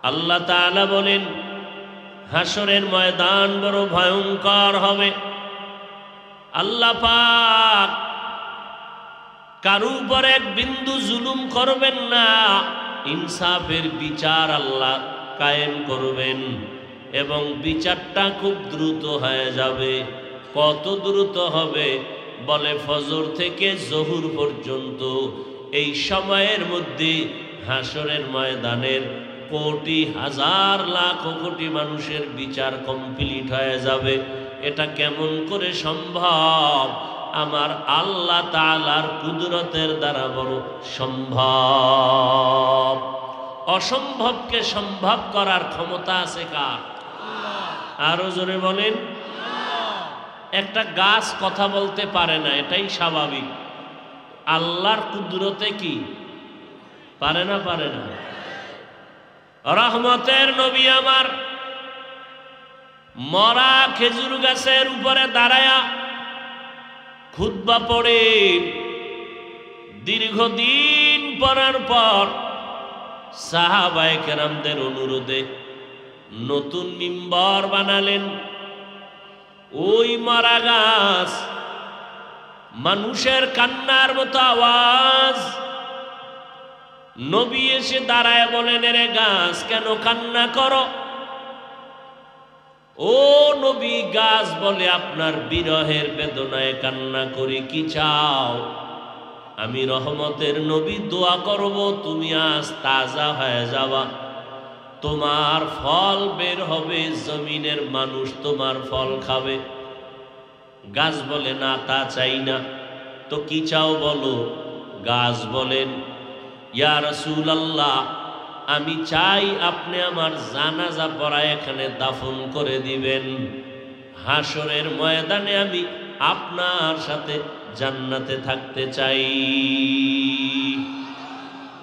[SPEAKER 1] আল্লাহ তাআলা বলেন, হাসরের ময়দান বড় ভয়ঙ্কর হবে। আল্লাহ পাক কারো উপর এক বিন্দু জুলুম করবেন না, ইনসাফের বিচার আল্লাহ কায়েম করবেন এবং বিচারটা খুব দ্রুত হয়ে যাবে। কত দ্রুত হবে? বলে ফজর থেকে জোহর পর্যন্ত এই সময়ের মধ্যে হাসরের ময়দানের কোটি হাজার লাখ কোটি মানুষের বিচার কমপ্লিট হয়ে যাবে। এটা কেমন করে সম্ভব? আমার আল্লাহ তাআলার কুদরতের দ্বারা বড় সম্ভব। অসম্ভবকে সম্ভব করার ক্ষমতা আছে কার? আরো জোরে বলেন। একটা গাছ কথা বলতে পারে না, এটাই স্বাভাবিক। আল্লাহর কুদরতে কি পারে না? পারে না। রহমতের নবী আমার মরা খেজুর গাছের উপরে দাঁড়ায়া খুতবা পড়ে দীর্ঘদিন পড়ার পর সাহাবায়ে কেরামদের অনুরোধে নতুন মিম্বর বানালেন। ওই মরা গাছ, মানুষের কান্নার মতো আওয়াজ। নবী এসে দাঁড়ায় বলেন, রে গাছ কেন কান্না করো? ও নবী, গাছ বলে আপনার বিরহের বেদনায় কান্না করি। কি চাও? আমি রহমতের নবী দোয়া করব, তুমি আজ তাজা হয়ে যাবা, তোমার ফল বের হবে, জমিনের মানুষ তোমার ফল খাবে। গাছ বলে, না তা চাই না। তো কি চাও বলো? গাছ বলেন, ইয়া রাসূলুল্লাহ, আমি চাই আপনি আমার জানাজা পড়ায় এখানে দাফন করে দিবেন। হাসরের ময়দানে আমি আপনার সাথে জান্নাতে থাকতে চাই।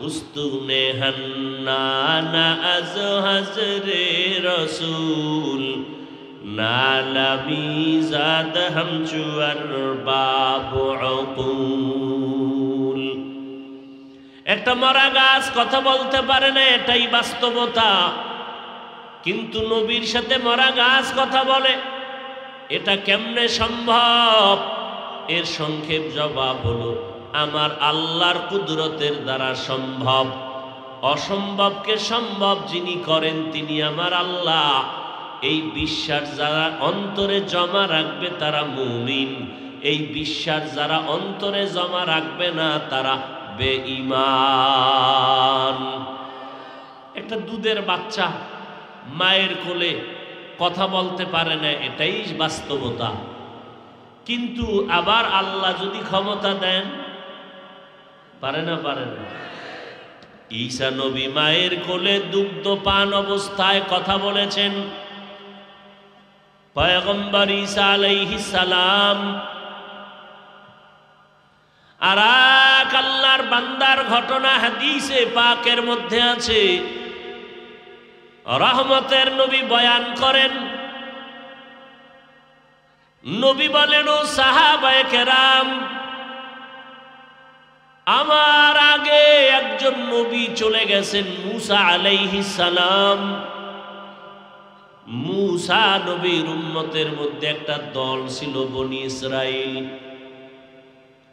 [SPEAKER 1] উস্তুনে হান্নানা আজ হাজরে রসুল নালামি জাদ হামচুয়ার বাবু উকুল। একটা মরা গাছ কথা বলতে পারে না, এটাই বাস্তবতা। কিন্তু নবীর সাথে মরা গাছ কথা বলে, এটা কেমনে সম্ভব? এর সংক্ষেপ জবাব হলো, আমার আল্লাহর কুদরতের দ্বারা সম্ভব। অসম্ভবকে সম্ভব যিনি করেন তিনি আমার আল্লাহ। এই বিশ্বাস যারা অন্তরে জমা রাখবে তারা মুমিন। এই বিশ্বাস যারা অন্তরে জমা রাখবে না তারা বেঈমান। একটা দুধের বাচ্চা মায়ের কোলে কথা বলতে পারে না, এটাই বাস্তবতা। কিন্তু আবার আল্লাহ যদি ক্ষমতা দেন, পারে না? পারে না। ঈসা নবী মায়ের কোলে দুগ্ধ পান অবস্থায় কথা বলেছেন। পয়গম্বর ঈসা আলাইহিস সালাম আর এক আল্লাহর বান্দার ঘটনা হাদিসে পাকের মধ্যে আছে। রহমতের নবী বয়ান করেন, নবী বলেন, ও সাহাবায়ে কেরাম, আমার আগে একজন নবী চলে গেছেন, মূসা আলাইহিস সালাম। মূসা নবীর উম্মতের মধ্যে একটা দল ছিল বনি ইসরাইল।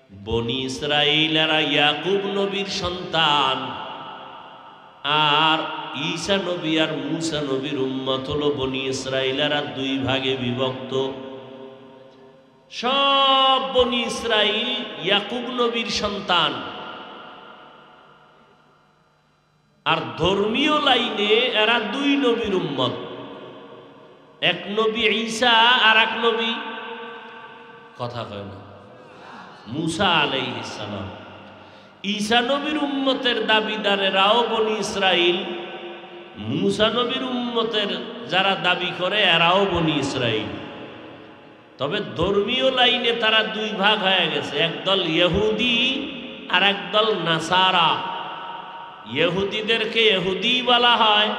[SPEAKER 1] বনি ইসরাইল এরা ইয়াকুব নবীর সন্তান, আর ঈসা নবী আর মূসা নবীর উম্মত হলো বনি ইসরাইল, এরা দুই ভাগে বিভক্ত। সব বনি ইসরাইল ইয়াকুব নবীর সন্তান, আর ধর্মীয় লাইনে এরা দুই নবীর উম্মত, এক নবী ঈসা আর এক নবী, কথা কয় না, মূসা আলাইহিস সালাম। ঈসা নবীর উম্মতের দাবিদারেরাও বনি ইসরাইল, মূসা নবীর উম্মতের যারা দাবি করে এরাও বনি ইসরাইল। তবে ধর্মীয় লাইনে তারা দুই ভাগ হয়ে গেছে, একদল ইহুদি আর একদল নাসারা। ইহুদিদেরকে ইহুদি বলা হয়,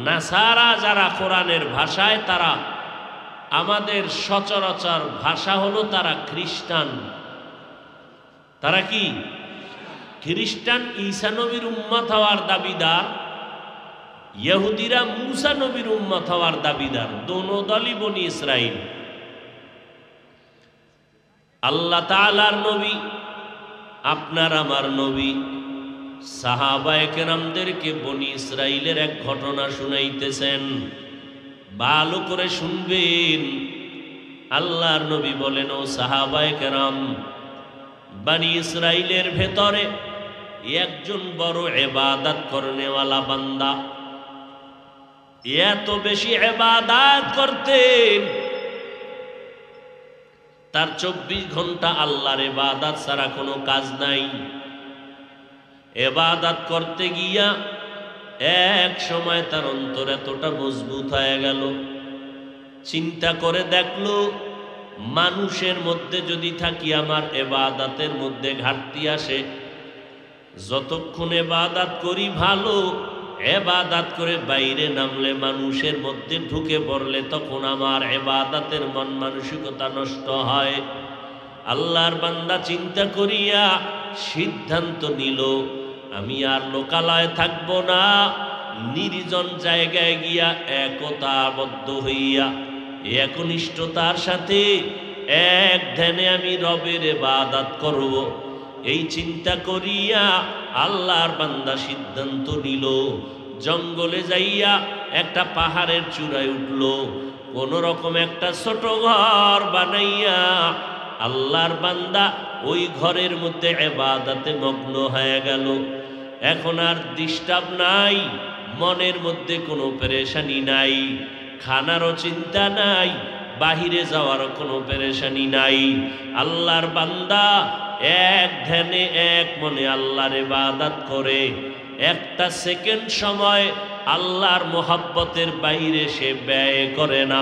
[SPEAKER 1] নাসারা যারা কোরআনের ভাষায়, তারা আমাদের সচরাচর ভাষা হলো তারা খ্রিস্টান। তারা কি খ্রিস্টান? ঈসা নবীর উম্মত হওয়ার দাবিদার। ইহুদিরা মূসা নবীর উম্মত হওয়ার দাবিদার। দোনো দলই বনি ইসরাইল। আল্লাহ তাআলার নবী, আপনার আমার নবী, সাহাবায়ে কেরামদেরকে বনি ইসরাইলের এক ঘটনা শুনাইতেছেন। ভালো করে শুনবেন। আল্লাহর নবী বলেন, ও সাহাবায়ে কেরাম, বনি ইসরাইলের ভেতরে একজন বড় ইবাদত করনেওয়ালা বান্দা, এত বেশি ইবাদত করতেন, তার 24 ঘন্টা আল্লাহর ইবাদত ছাড়া কোনো কাজ নাই। ইবাদত করতে গিয়া এক সময় তার অন্তর এতটা মজবুত হয়ে গেল, চিন্তা করে দেখলো, মানুষের মধ্যে যদি থাকি আমার ইবাদতের মধ্যে ঘাটতি আসে, যতক্ষণ ইবাদত করি ভালো, ইবাদত করে বাইরে নামলে, মানুষের মধ্যে ঢুকে পড়লে, তখন আমার ইবাদতের মন মানসিকতা নষ্ট হয়। আল্লাহর বান্দা চিন্তা করিয়া সিদ্ধান্ত নিল, আমি আর লোকালয়ে থাকব না, নির্জন জায়গায় গিয়া একতাবদ্ধ হইয়া একনিষ্ঠতার সাথে এক ধ্যানে আমি রবের ইবাদত করব। এই চিন্তা করিয়া আল্লাহর বান্দা সিদ্ধান্ত নিল, জঙ্গলে যাইয়া একটা পাহাড়ের চূড়ায় উঠল, কোন রকম একটা ছোট ঘর বানাইয়া আল্লাহর বান্দা ওই ঘরের মধ্যে ইবাদতে মগ্ন হয়ে গেল। এখন আর ডিস্টার্ব নাই, মনের মধ্যে কোনো পেরেশানি নাই, খানারও চিন্তা নাই, বাহিরে যাওয়ারও কোনো পেরেশানি নাই। আল্লাহর বান্দা এক ধ্যানে এক মনে আল্লাহর ইবাদত করে, একটা সেকেন্ড সময় আল্লাহর মোহাব্বতের বাইরে সে ব্যয় করে না।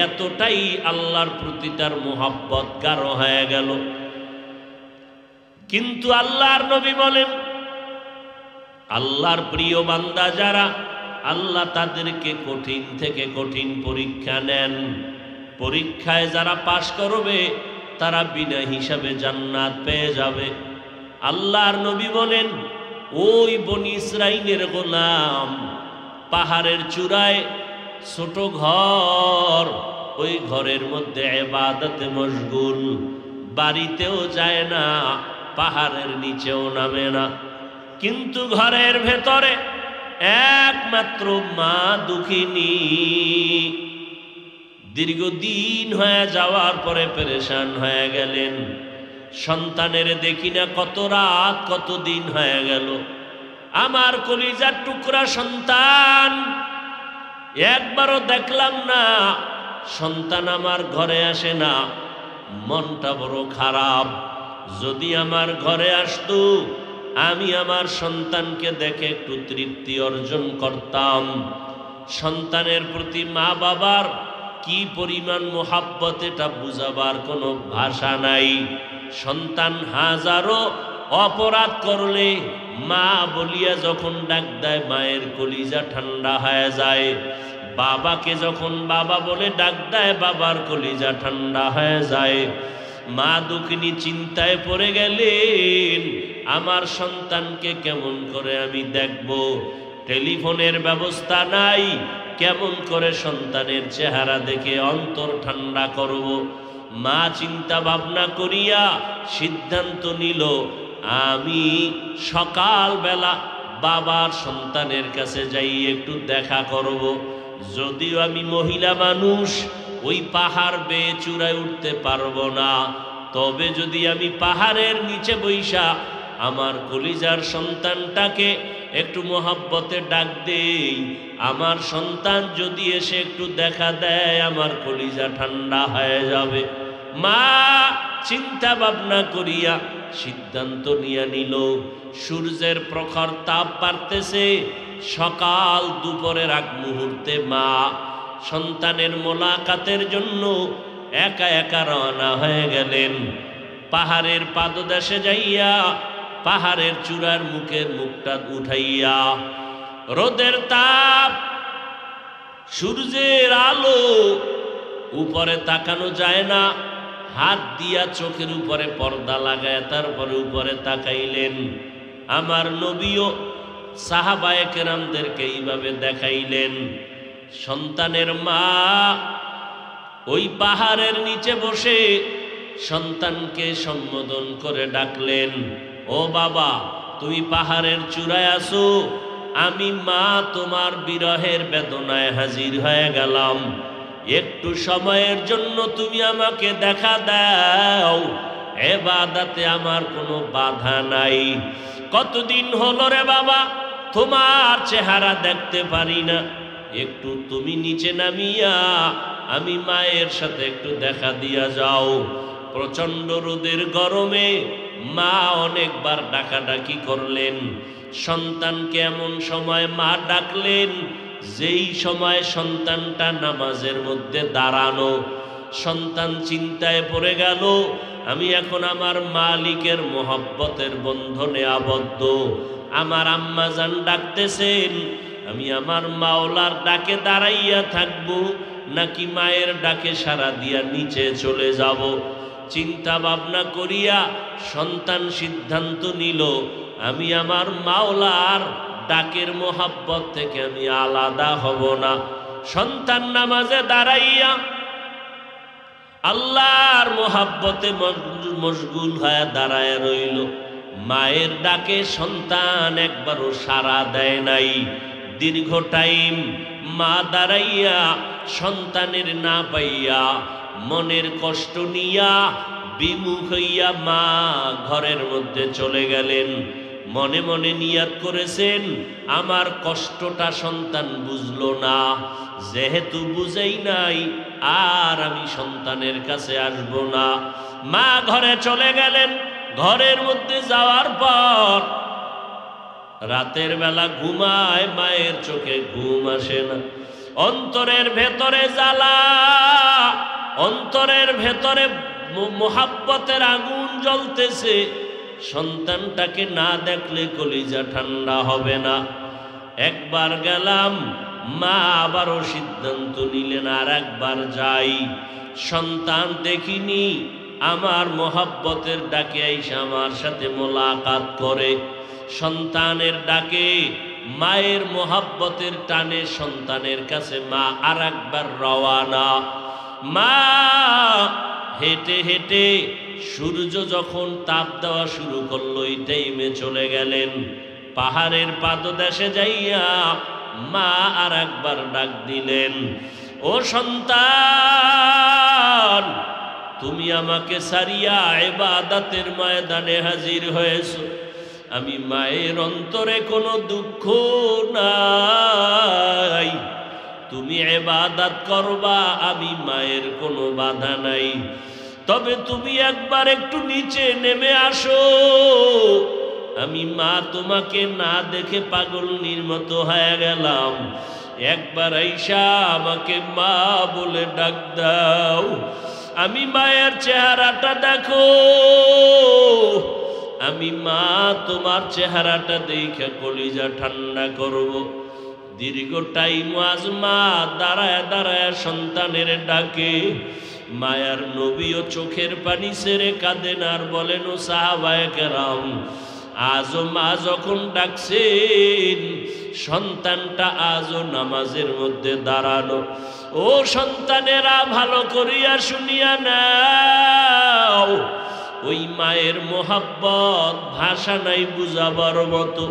[SPEAKER 1] এতটাই আল্লাহর প্রতি তার মোহাব্বত গাঢ় হয়ে গেল। কিন্তু আল্লাহর নবী বলেন, আল্লাহর প্রিয় বান্দা যারা, আল্লাহ তাদেরকে কঠিন থেকে কঠিন পরীক্ষা নেন। পরীক্ষায় যারা পাশ করবে তারা বিনা হিসাবে জান্নাত পেয়ে যাবে। আল্লাহর নবী বলেন, ওই বনি ইসরাইলের গোলাম পাহাড়ের চূড়ায় ছোট ঘর, ওই ঘরের মধ্যে ইবাদতে মশগুল, বাড়িতেও যায় না, পাহাড়ের নিচেও নামে না। কিন্তু ঘরের ভেতরে একমাত্র মা দুঃখিনী, দীর্ঘদিন হয়ে যাওয়ার পরে পেরেশান হয়ে গেলেন। সন্তানের দেখি না, কত রাত কত দিন হয়ে গেল, আমার কলিজার টুকরা সন্তান, একবারও দেখলাম না, সন্তান আমার ঘরে আসে না, মনটা বড় খারাপ। যদি আমার ঘরে আসতো, আমি আমার সন্তানকে দেখে একটু তৃপ্তি অর্জন করতাম। সন্তানের প্রতি মা বাবার কি পরিমাণ মোহাব্বত এটা বুঝাবার কোনো ভাষা নাই। সন্তান হাজারো অপরাধ করলে মা বলিয়া যখন ডাক দেয় মায়ের কলিজা ঠান্ডা হয়ে যায়। বাবাকে যখন বাবা বলে ডাক দেয় বাবার কলিজা ঠান্ডা হয়ে যায়। মা দুঃখিনী চিন্তায় পড়ে গেলেন, আমার সন্তানকে কেমন করে আমি দেখব, টেলিফোনের ব্যবস্থা নাই, কেমন করে সন্তানের চেহারা দেখে অন্তর ঠান্ডা করব। মা চিন্তা ভাবনা করিয়া সিদ্ধান্ত নিল, আমি সকালবেলা বাবার সন্তানের কাছে যাই একটু দেখা করব। যদিও আমি মহিলা মানুষ, ওই পাহাড় বেয়ে চূড়ায় উঠতে পারবো না, তবে যদি আমি পাহাড়ের নিচে বৈশা আমার কলিজার সন্তানটাকে একটু মোহাব্বতে ডাক দেই, আমার সন্তান যদি এসে একটু দেখা দেয় আমার কলিজা ঠান্ডা হয়ে যাবে। মা চিন্তা ভাবনা করিয়া সিদ্ধান্ত নিয়ে নিল। সূর্যের প্রখর তাপ বাড়তেছে, সকাল দুপুরের আগ মুহূর্তে মা সন্তানের মোলাকাতের জন্য একা একা রওনা হয়ে গেলেন। পাহাড়ের পাদদেশে যাইয়া পাহাড়ের চূড়ার মুখের মুখটা উঠাইয়া, রোদের তাপ, সূর্যের আলো, উপরে তাকানো যায় না, হাত দিয়া চোখের উপরে পর্দা লাগায় তারপরে উপরে তাকাইলেন। আমার নবীও সাহাবায়ে কেরামদেরকে এইভাবে দেখাইলেন। সন্তানের মা ওই পাহাড়ের নিচে বসে সন্তানকে সম্বোধন করে ডাকলেন, ও বাবা তুমি পাহাড়ের চূড়ায় আসো, আমি মা তোমার বিরহের বেদনায় হাজির হয়ে গেলাম, একটু সময়ের জন্য তুমি আমাকে দেখা দাও, ইবাদতে আমার কোনো বাধা নাই। কতদিন হলো রে বাবা তোমার চেহারা দেখতে পারি না, একটু তুমি নিচে নামিয়া আমি মায়ের সাথে একটু দেখা দিয়া যাও। প্রচন্ড রোদের গরমে মা অনেকবার ডাকাডাকি করলেন। সন্তানকে এমন সময় মা ডাকলেন যেই সময় সন্তানটা নামাজের মধ্যে দাঁড়ানো। সন্তান চিন্তায় পড়ে গেল, আমি এখন আমার মালিকের মোহব্বতের বন্ধনে আবদ্ধ। আমার আম্মা জান ডাকতেছেন, আমি আমার মাওলার ডাকে দাঁড়াইয়া থাকবো নাকি মায়ের ডাকে সাড়া দিয়া নিচে চলে যাব। চিন্তা ভাবনা করিয়া সন্তান সিদ্ধান্ত নিল, আমি আমার মাওলার ডাকের মোহাব্বত থেকে আমি আলাদা হব না। সন্তান নামাজে দাঁড়াইয়া আল্লাহর মোহাব্বতে মশগুল হয়ে দাঁড়ায় রইল। মায়ের ডাকে সন্তান একবারও সাড়া দেয় নাই। দীর্ঘ টাইম মা দাঁড়াইয়া সন্তানের না পাইয়া মনের কষ্ট নিয়া বিমুখ হইয়া মা ঘরের মধ্যে চলে গেলেন। মনে মনে নিয়াত করেছেন, আমার কষ্টটা সন্তান বুঝলো না, যেহেতু বুঝেই নাই আর আমি সন্তানের কাছে আসব না। মা ঘরে চলে গেলেন। ঘরের মধ্যে যাওয়ার পর রাতের বেলা ঘুমায়, মায়ের চোখে ঘুম আসে না। অন্তরের ভেতরে জ্বালা, অন্তরের ভেতরে মোহাব্বতের আগুন জ্বলতেছে। সন্তানটাকে না দেখলে কলিজা ঠান্ডা হবে না। একবার গেলাম, মা আবারও সিদ্ধান্ত নিলেন আর একবার যাই। সন্তান দেখিনি, আমার মোহাব্বতের ডাকে আইসা আমার সাথে মোলাকাত করে। সন্তানের ডাকে মায়ের মোহাব্বতের টানে সন্তানের কাছে মা আর একবার রওয়ানা। মা হেঁটে হেঁটে সূর্য যখন তাপ দেওয়া শুরু করলো এই টাইমে চলে গেলেন। পাহাড়ের পাদদেশে যাইয়া মা আর একবার ডাক দিলেন, ও সন্তান তুমি আমাকে সারিয়া ইবাদতের ময়দানে হাজির হয়েছো। আমি মায়ের অন্তরে কোনো দুঃখ নাই, তুমি ইবাদত করবা, আমি মায়ের কোনো বাধা নাই। তবে তুমি একবার একটু নিচে নেমে আসো, আমি মা তোমাকে না দেখে পাগলনির মতো হয়ে গেলাম। একবার আইসা আমাকে মা বলে ডাক দাও। আমি মায়ের চেহারাটা দেখো, আমি মা তোমার চেহারাটা দেখে কলিজা ঠান্ডা করব। দীর্ঘ টাইম আজ মা দাঁড়ায় দাঁড়ায় সন্তানের ডাকে। মায়ার নবীও চোখের পানি ছেড়ে কাঁদেন আর বলেন, ও সাহাবায়ে কেরাম, আজও মা যখন ডাকছেন সন্তানটা আজও নামাজের মধ্যে দাঁড়ানো। ও সন্তানেরা ভালো করিয়া শুনিয়া নাও, ওই মায়ের মোহাব্বত ভাষা নাই বুঝাবার মতো।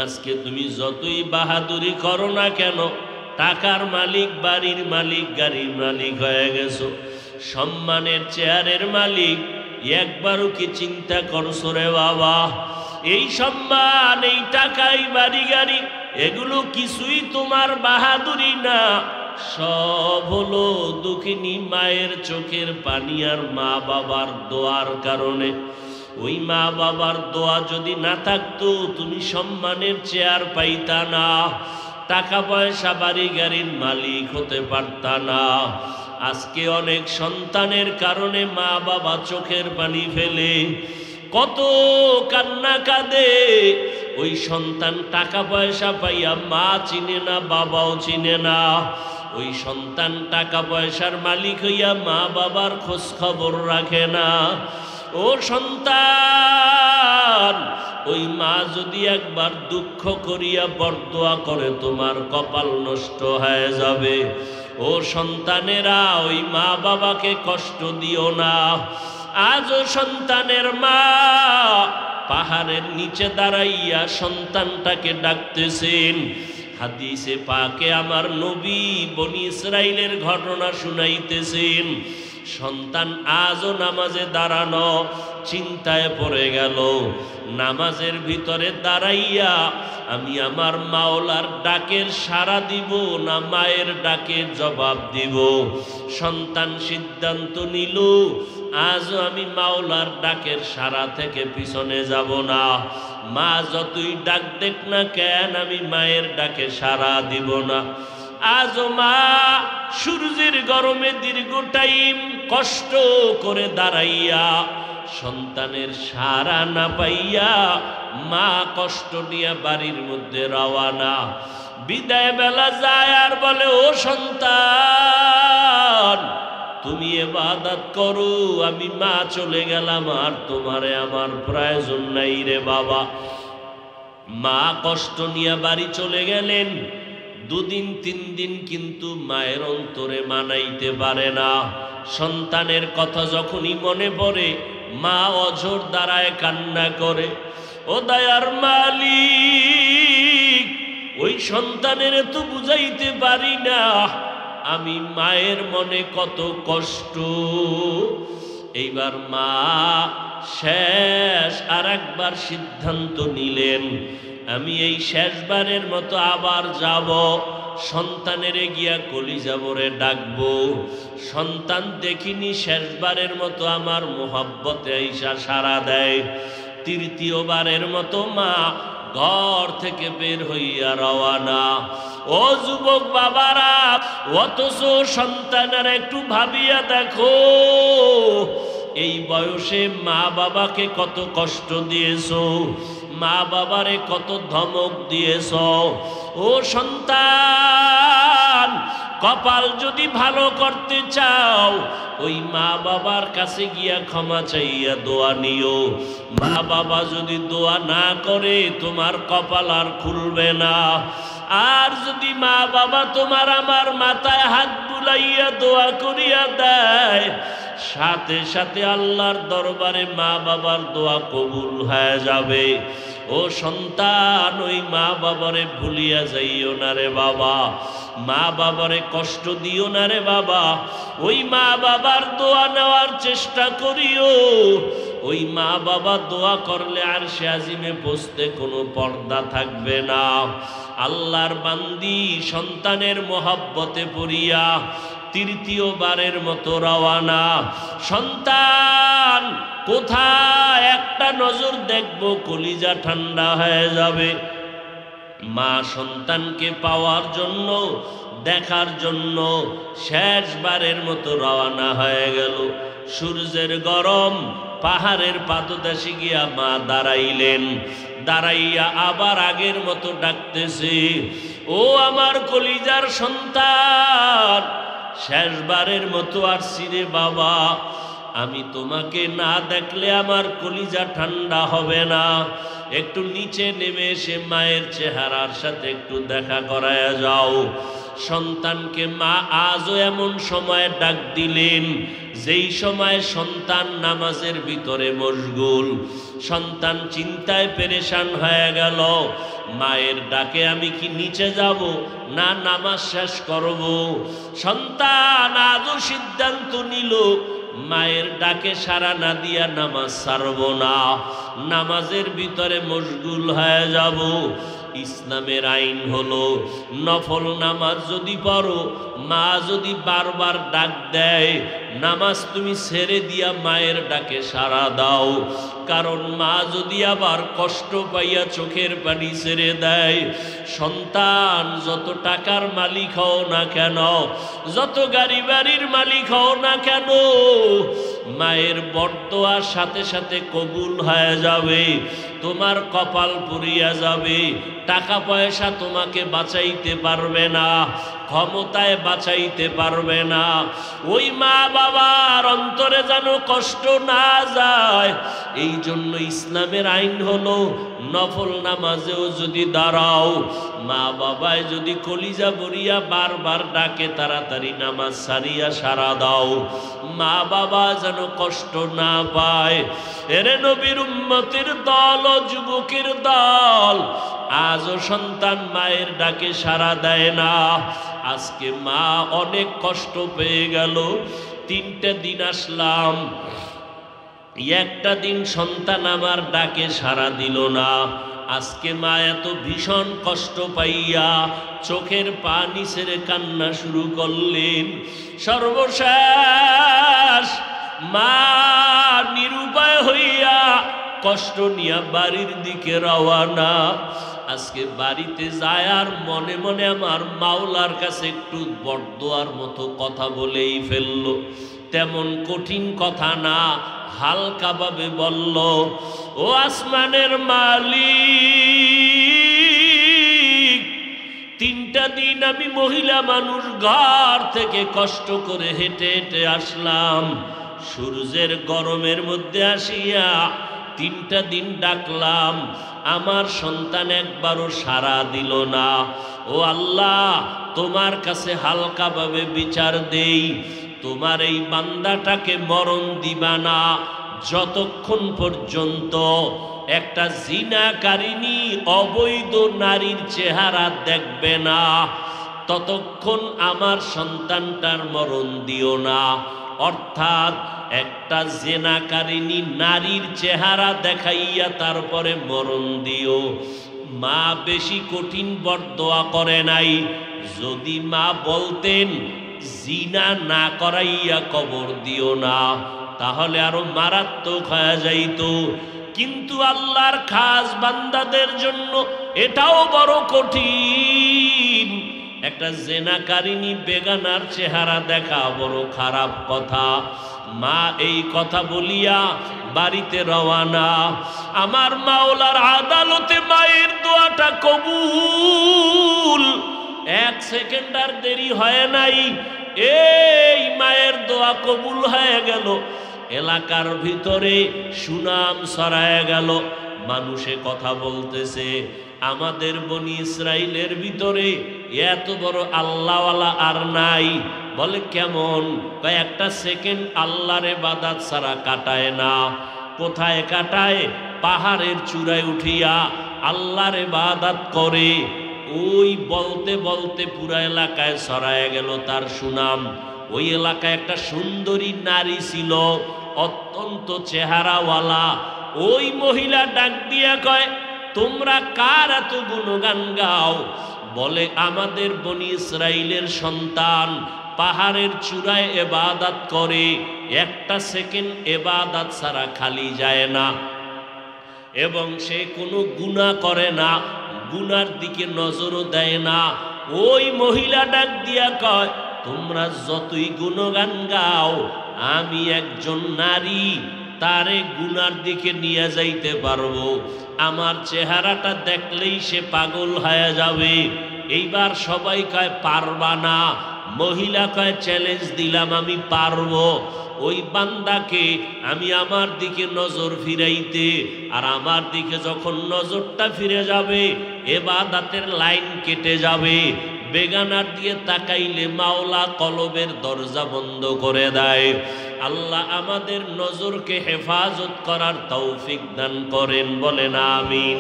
[SPEAKER 1] আজকে তুমি যতই বাহাদুরি করো না কেন, টাকার মালিক, বাড়ির মালিক, গাড়ির মালিক হয়ে গেছো, সম্মানের চেয়ারের মালিক, একবারও কি চিন্তা করছো রে বাবা? এই সম্মান, এই টাকা, এই বাড়ি গাড়ি, এগুলো কিছুই তোমার বাহাদুরি না, সব হলো দুঃখিনী মায়ের চোখের পানি আর মা বাবার দোয়ার কারণে। ওই মা বাবার দোয়া যদি না থাকতো তুমি সম্মানের চেয়ার পাইতা না, টাকা পয়সা বাড়ি গাড়ির মালিক হতে পারতা না। আজকে অনেক সন্তানের কারণে মা বাবা চোখের পানি ফেলে, কত কান্না কাঁদে। ওই সন্তান টাকা পয়সা পাইয়া মা চিনে না, বাবাও চিনে না। ওই সন্তান টাকা পয়সার মালিক হইয়া মা বাবার খোঁজ খবর রাখে না। ও সন্তান, ওই মা যদি একবার দুঃখ করিয়া বরদোয়া করে তোমার কপাল নষ্ট হয়ে যাবে। ও সন্তানেরা, ওই মা বাবাকে কষ্ট দিও না। আজও সন্তানের মা পাহাড়ের নিচে দাঁড়াইয়া সন্তানটাকে ডাকতেছেন। হাদিসে পাকে আমার নবী বনি ইসরাইলের ঘটনা শুনাইতেছেন। সন্তান আজও নামাজে দাঁড়ানো, চিন্তায় পড়ে গেল, নামাজের ভিতরে দাঁড়াইয়া আমি আমার মাওলার ডাকের সাড়া দিব না মায়ের ডাকের জবাব দিব। সন্তান সিদ্ধান্ত নিল, আজও আমি মাওলার ডাকের সাড়া থেকে পিছনে যাব না। মা যতই ডাক দেখ না কেন, আমি মায়ের ডাকে সাড়া দিব না। আজও মা সূর্যের গরমে দীর্ঘ টাইম কষ্ট করে দাঁড়াইয়া সন্তানের সাড়া না পাইয়া মা কষ্ট নিয়ে বাড়ির মধ্যে রওয়ানা। বিদায় বেলা যায় আর বলে, ও সন্তান, তুমি ইবাদত করো, আমি মা চলে গেলাম, আর তোমারে আমার প্রয়োজন নাই রে বাবা। মা কষ্ট নিয়ে বাড়ি চলে গেলেন। দুদিন তিন দিন কিন্তু মায়ের অন্তরে মানাইতে পারে না। সন্তানের কথা যখনই মনে পড়ে মা অঝোর দাঁড়ায় কান্না করে। ও দয়ার মালিক, ওই সন্তানের তো বুঝাইতে পারি না আমি মায়ের মনে কত কষ্ট। এইবার মা শেষ আর একবার সিদ্ধান্ত নিলেন, আমি এই শেষবারের মতো আবার যাব, সন্তানের গিয়া কলিজা ভরে ডাকবো। সন্তান দেখিনি শেষবারের মতো আমার মোহাব্বতে আইসা সাড়া দেয়। তৃতীয়বারের মতো মা ঘর থেকে বের হইয়া রওয়ানা। ও যুবক বাবারা, অথচ সন্তানেরা একটু ভাবিয়া দেখো, এই বয়সে মা বাবাকে কত কষ্ট দিয়েছো, মা বাবারে কত ধমক দিয়েছ। ও সন্তান, কপাল যদি ভালো করতে চাও ওই মা বাবার কাছে গিয়া ক্ষমা চাইয়া দোয়া নিও। মা বাবা যদি দোয়া না করে তোমার কপাল আর খুলবে না। আর যদি মা বাবা তোমার আমার মাথায় হাত বুলাইয়া দোয়া করিয়া দেয়, সাথে সাথে আল্লাহর দরবারে মা বাবার দোয়া কবুল হয়ে যাবে। ও সন্তান, ওই মা বাবারে ভুলিয়া যাইও না রে বাবা, মা বাবারে কষ্ট দিও না রে বাবা। ওই মা বাবার দোয়া নেওয়ার চেষ্টা করিও। ওই মা বাবা দোয়া করলে আরশে আজিমে বসতে কোনো পর্দা থাকবে না। আল্লাহর বান্দি সন্তানের মোহাব্বতে পড়িয়া তৃতীয়বারের মতো রওয়ানা। সন্তান কোথায় একটা নজর দেখবো, কলিজা ঠান্ডা হয়ে যাবে। মা সন্তানকে পাওয়ার জন্য, দেখার জন্য শেষবারের মতো রওনা হয়ে গেল। সূর্যের গরম, পাহাড়ের পাদদেশে গিয়া মা দাঁড়াইলেন। দাঁড়াইয়া আবার আগের মতো ডাকতেছে, ও আমার কলিজার সন্তান, শেষবারের মতো আসছি রে বাবা। আমি তোমাকে না দেখলে আমার কলিজা ঠান্ডা হবে না। একটু নিচে নেমে এসে মায়ের চেহারার সাথে একটু দেখা করায়া যাও। সন্তানকে মা আজও এমন সময় ডাক দিলেন যেই সময় সন্তান নামাজের ভিতরে মশগুল। সন্তান চিন্তায় পেরেশান হয়ে গেল, মায়ের ডাকে আমি কি নিচে যাব না নামাজ শেষ করব? সন্তান আজও সিদ্ধান্ত নিল মায়ের ডাকে সাড়া না দিয়া নামাজ ছাড়ব না, নামাজের ভিতরে মশগুল হয়ে যাব। ইসলামের আইন হলো নফল নামাজ যদি পড়ো, মা যদি বারবার ডাক দেয়, নামাজ তুমি ছেড়ে দিয়া মায়ের ডাকে সাড়া দাও। কারণ মা যদি আবার কষ্ট পাইয়া চোখের পানি ছেড়ে দেয়, সন্তান যত টাকার মালিক হও না কেন, যত গাড়ি বাড়ির মালিক হও না কেন, মায়ের বরদোয়ার সাথে সাথে কবুল হয়ে যাবে, তোমার কপাল পুড়িয়া যাবে। টাকা পয়সা তোমাকে বাঁচাইতে পারবে না, ক্ষমতায় বাঁচাইতে পারবে না। ওই মা বাবার অন্তরে যেন কষ্ট না যায়, এই জন্য ইসলামের আইন হলো নফল নামাজেও যদি দাঁড়াও, মা বাবায় যদি কলিজা ভরিয়া বারবার ডাকে, তাড়াতাড়ি নামাজ সারিয়া সারা দাও, মা বাবা যেন কষ্ট না পায়। এরে নবীর উম্মতের দল ও যুবকের দল, আজও সন্তান মায়ের ডাকে সাড়া দেয় না। আজকে মা অনেক কষ্ট পেয়ে গেল। 3টে দিন আসলাম, একটা দিন সন্তান আমার ডাকে সাড়া দিল না। আজকে মা এত ভীষণ কষ্ট পাইয়া চোখের পানি ছেড়ে কান্না শুরু করলেন। সর্বশেষ মা নিরুপায় হইয়া কষ্ট নিয়া বাড়ির দিকে রওয়ানা। আজকে বাড়িতে যায় আর মনে মনে আমার মাওলার কাছে একটু বরদোয়ার মতো কথা বলেই ফেলল। তেমন কঠিন কথা না, হালকাভাবে বলল, ও আসমানের মালিক, 3টা দিন আমি মহিলা মানুষ ঘর থেকে কষ্ট করে হেঁটে হেঁটে আসলাম। সূর্যের গরমের মধ্যে আসিয়া 3টা দিন ডাকলাম, আমার সন্তান একবারও সাড়া দিল না। ও আল্লাহ, তোমার কাছে হালকাভাবে বিচার দেই, তোমার এই বান্দাটাকে মরণ দিবা না যতক্ষণ পর্যন্ত একটা জিনাকারিনী অবৈধ নারীর চেহারা দেখবে না, ততক্ষণ আমার সন্তানটার মরণ দিও না। অর্থাৎ একটা জিনাকারিনী নারীর চেহারা দেখাইয়া তারপরে মরণ দিও। মা বেশি কঠিন বরদোয়া করে নাই। যদি মা বলতেন জিনা না করাইয়া কবর দিও না, তাহলে আরো মারাত্মক হয়ে যাইত। কিন্তু আল্লাহর খাস বান্দাদের জন্য এটাও বড় কঠিন। একটা জেনাকারিনী বেগানার চেহারা দেখা বড় খারাপ কথা। মা এই কথা বলিয়া বাড়িতে রওয়ানা। আমার মাওলার আদালতে মায়ের দোয়াটা কবুল। 1 সেকেন্ড আর দেরি হয় নাই, এই মায়ের দোয়া কবুল হয়ে গেল। এলাকার ভিতরে সুনাম ছড়ায় গেল। মানুষে কথা বলতেছে, আমাদের বনি ইসরাইলের ভিতরে এত বড় আল্লাহওয়ালা আর নাই। বলে কেমন? কয়েকটা সেকেন্ড আল্লাহর ইবাদত ছাড়া কাটায় না। কোথায় কাটায়? পাহাড়ের চূড়ায় উঠিয়া আল্লাহর ইবাদত করে। ওই বলতে বলতে পুরা এলাকায় ছড়ায় গেল তার সুনাম। ওই এলাকায় একটা সুন্দরী নারী ছিল, অত্যন্ত চেহারাওয়ালা। ওই মহিলা ডাক দিয়া কয়, তোমরা কার এত গুণগান গাও? বলে আমাদের বনি ইসরাইলের সন্তান পাহাড়ের চূড়ায় ইবাদত করে, একটা সেকেন্ড ইবাদত ছাড়া খালি যায় না, এবং সে কোনো গুনাহ করে না। গুনার দিকে নজরও দেয় না। ওই মহিলা ডাক দিয়া কয়, তোমরা যতই গুণগান গাও, আমি একজন নারী, তারে গুনার দিকে নিয়ে যাইতে পারবো। আমার চেহারাটা দেখলেই সে পাগল হয়ে যাবে। এইবার সবাই কয় পারবা না। মহিলা কয় চ্যালেঞ্জ দিলাম, আমি পারবো। ওই বান্দাকে আমি আমার দিকে নজর ফিরাইতে, আর আমার দিকে যখন নজরটা ফিরে যাবে, ইবাদতের লাইন কেটে যাবে। বেগানার দিয়ে তাকাইলে মাওলা কলবের দরজা বন্ধ করে দেয়। আল্লাহ আমাদের নজরকে হেফাজত করার তৌফিক দান করেন, বলেন আমিন।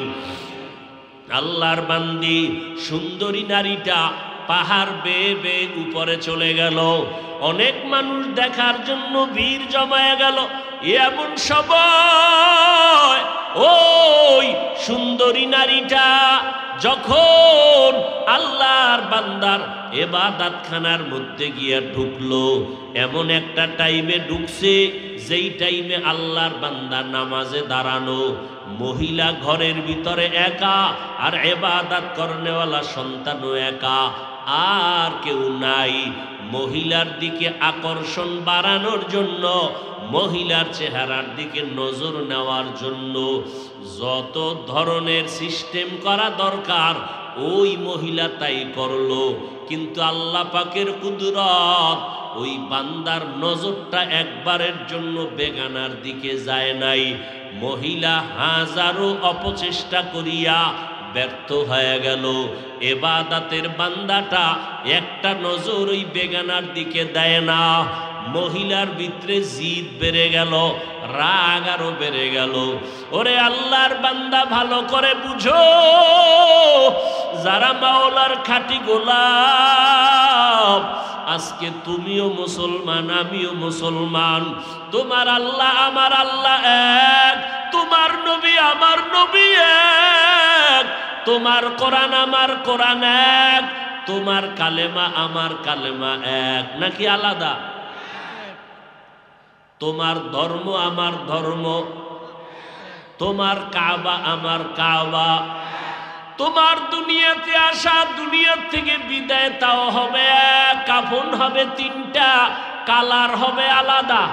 [SPEAKER 1] আল্লাহর বান্দি সুন্দরী নারীটা পাহাড় বেয়ে বেয়ে উপরে চলে গেল। অনেক মানুষ দেখার জন্য ভিড় জমায়ে গেল। এমন সময় ওই সুন্দরী নারীটা যখন আল্লাহর বান্দার ইবাদতখানার মধ্যে গিয়া ঢুকলো, এমন একটা টাইমে ঢুকছে যেই টাইমে আল্লাহর বান্দা নামাজে দাঁড়ানো। মহিলা ঘরের ভিতরে একা, আর ইবাদত করনেওয়ালা সন্তানও একা, আর কেউ নাই। মহিলার দিকে আকর্ষণ বাড়ানোর জন্য, মহিলার চেহারার দিকে নজর নেওয়ার জন্য যত ধরনের সিস্টেম করা দরকার ওই মহিলা তাই করলো। কিন্তু আল্লাহ পাকের কুদরত, ওই বান্দার নজরটা একবারের জন্য বেগানার দিকে যায় নাই। মহিলা হাজারো অপচেষ্টা করিয়া ব্যর্থ হয়ে গেল। ইবাদতের বান্দাটা একটা নজর ওই বেগানার দিকে দেয় না। মহিলার ভিতরে জিদ বেড়ে গেল, রাগ আরো বেড়ে গেল। ওরে আল্লাহর বান্দা, ভালো করে বুঝো, যারা মাওলার খাঁটি গোলাম, আজকে তুমিও মুসলমান, আমিও মুসলমান। তোমার আল্লাহ আমার আল্লাহ এক, তোমার নবী আমার নবী এক, তোমার কোরআন আমার কোরআন এক, তোমার কালেমা আমার কালেমা এক, নাকি আলাদা? তোমার ধর্ম আমার ধর্ম, তোমার কাবা আমার কাবা, তোমার দুনিয়াতে আসা, দুনিয়ার থেকে বিদায় তাও হবে এক, কাফন হবে তিনটা, কালার হবে আলাদা।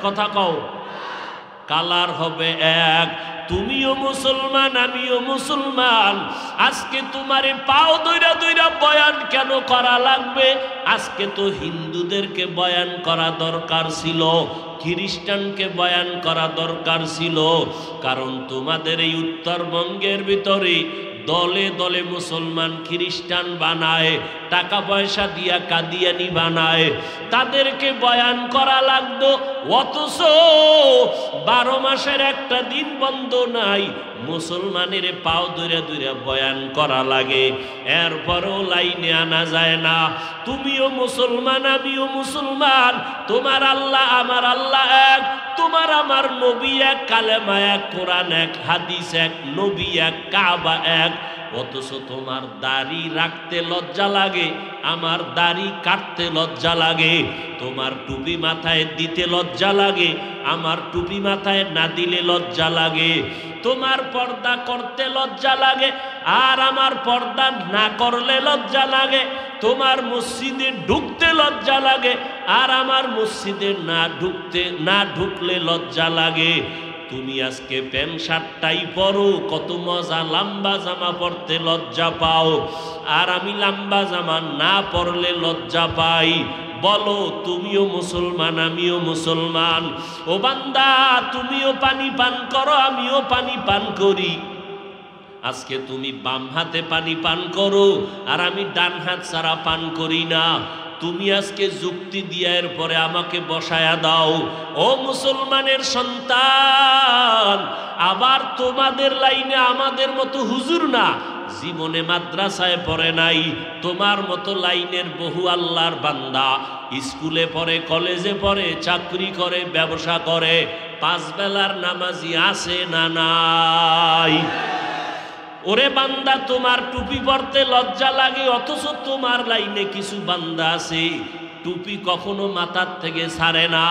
[SPEAKER 1] কথা কও, কালার হবে এক। তুমিও মুসলমান, আমিও মুসলমান। আজকে তোমারে পাও দইরা দইরা বয়ান কেন করা লাগবে? আজকে তো হিন্দুদেরকে বয়ান করা দরকার ছিল, খ্রিস্টানকে বয়ান করা দরকার ছিল। কারণ তোমাদের এই উত্তরবঙ্গের ভিতরে দলে দলে মুসলমান খ্রিস্টান বানায়, টাকা পয়সা দিয়া কাদিয়ানি বানায়, তাদেরকে বয়ান করা লাগতো। অথচ 12 মাসের একটা দিন বন্ধ নাই, মুসলমানের পাও ধরে ধরে বয়ান করা লাগে, এরপরও লাইনে আনা যায় না। তুমিও মুসলমান, আমিও মুসলমান, তোমার আল্লাহ আমার আল্লাহ এক, তোমার আমার নবী এক, কালেমা এক, কোরআন এক, হাদিস এক, নবী এক, কাবা এক। অথচ তোমার দাড়ি রাখতে লজ্জা লাগে, আমার দাড়ি কাটতে লজ্জা লাগে। তোমার টুপি মাথায় দিতে লজ্জা লাগে, আমার টুপি মাথায় না দিলে লজ্জা লাগে। তোমার পর্দা করতে লজ্জা লাগে, আর আমার পর্দা না করলে লজ্জা লাগে। তোমার মসজিদে ঢুকতে লজ্জা লাগে, আর আমার মসজিদে না ঢুকলে লজ্জা লাগে। তুমি আজকে প্যান্ট শার্টটাই পরো, কত মজা, লম্বা জামা পরতে লজ্জা পাও, আর আমি লম্বা জামা না পরলে লজ্জা পাই। বলো, তুমিও মুসলমান, আমিও মুসলমান। ও বান্দা, তুমিও পানি পান করো, আমিও পানি পান করি। আজকে তুমি বাম হাতে পানি পান করো, আর আমি ডান হাত ছাড়া পান করি না। তুমি আজকে যুক্তি দিয়ে এরপরে আমাকে বসায়া দাও। ও মুসলমানের সন্তান, আবার তোমাদের লাইনে আমাদের মতো হুজুর না, জীবনে মাদ্রাসায় পড়ে নাই, তোমার মতো লাইনের বহু আল্লাহর বান্দা স্কুলে পড়ে, কলেজে পড়ে, চাকরি করে, ব্যবসা করে, 5 বেলার নামাজি আছে না নাই? ওরে বান্দা, তোমার টুপি পরতে লজ্জা লাগে, অথচ তোমার লাইনে কিছু বান্দা আছে টুপি কখনো মাথার থেকে ছাড়ে না,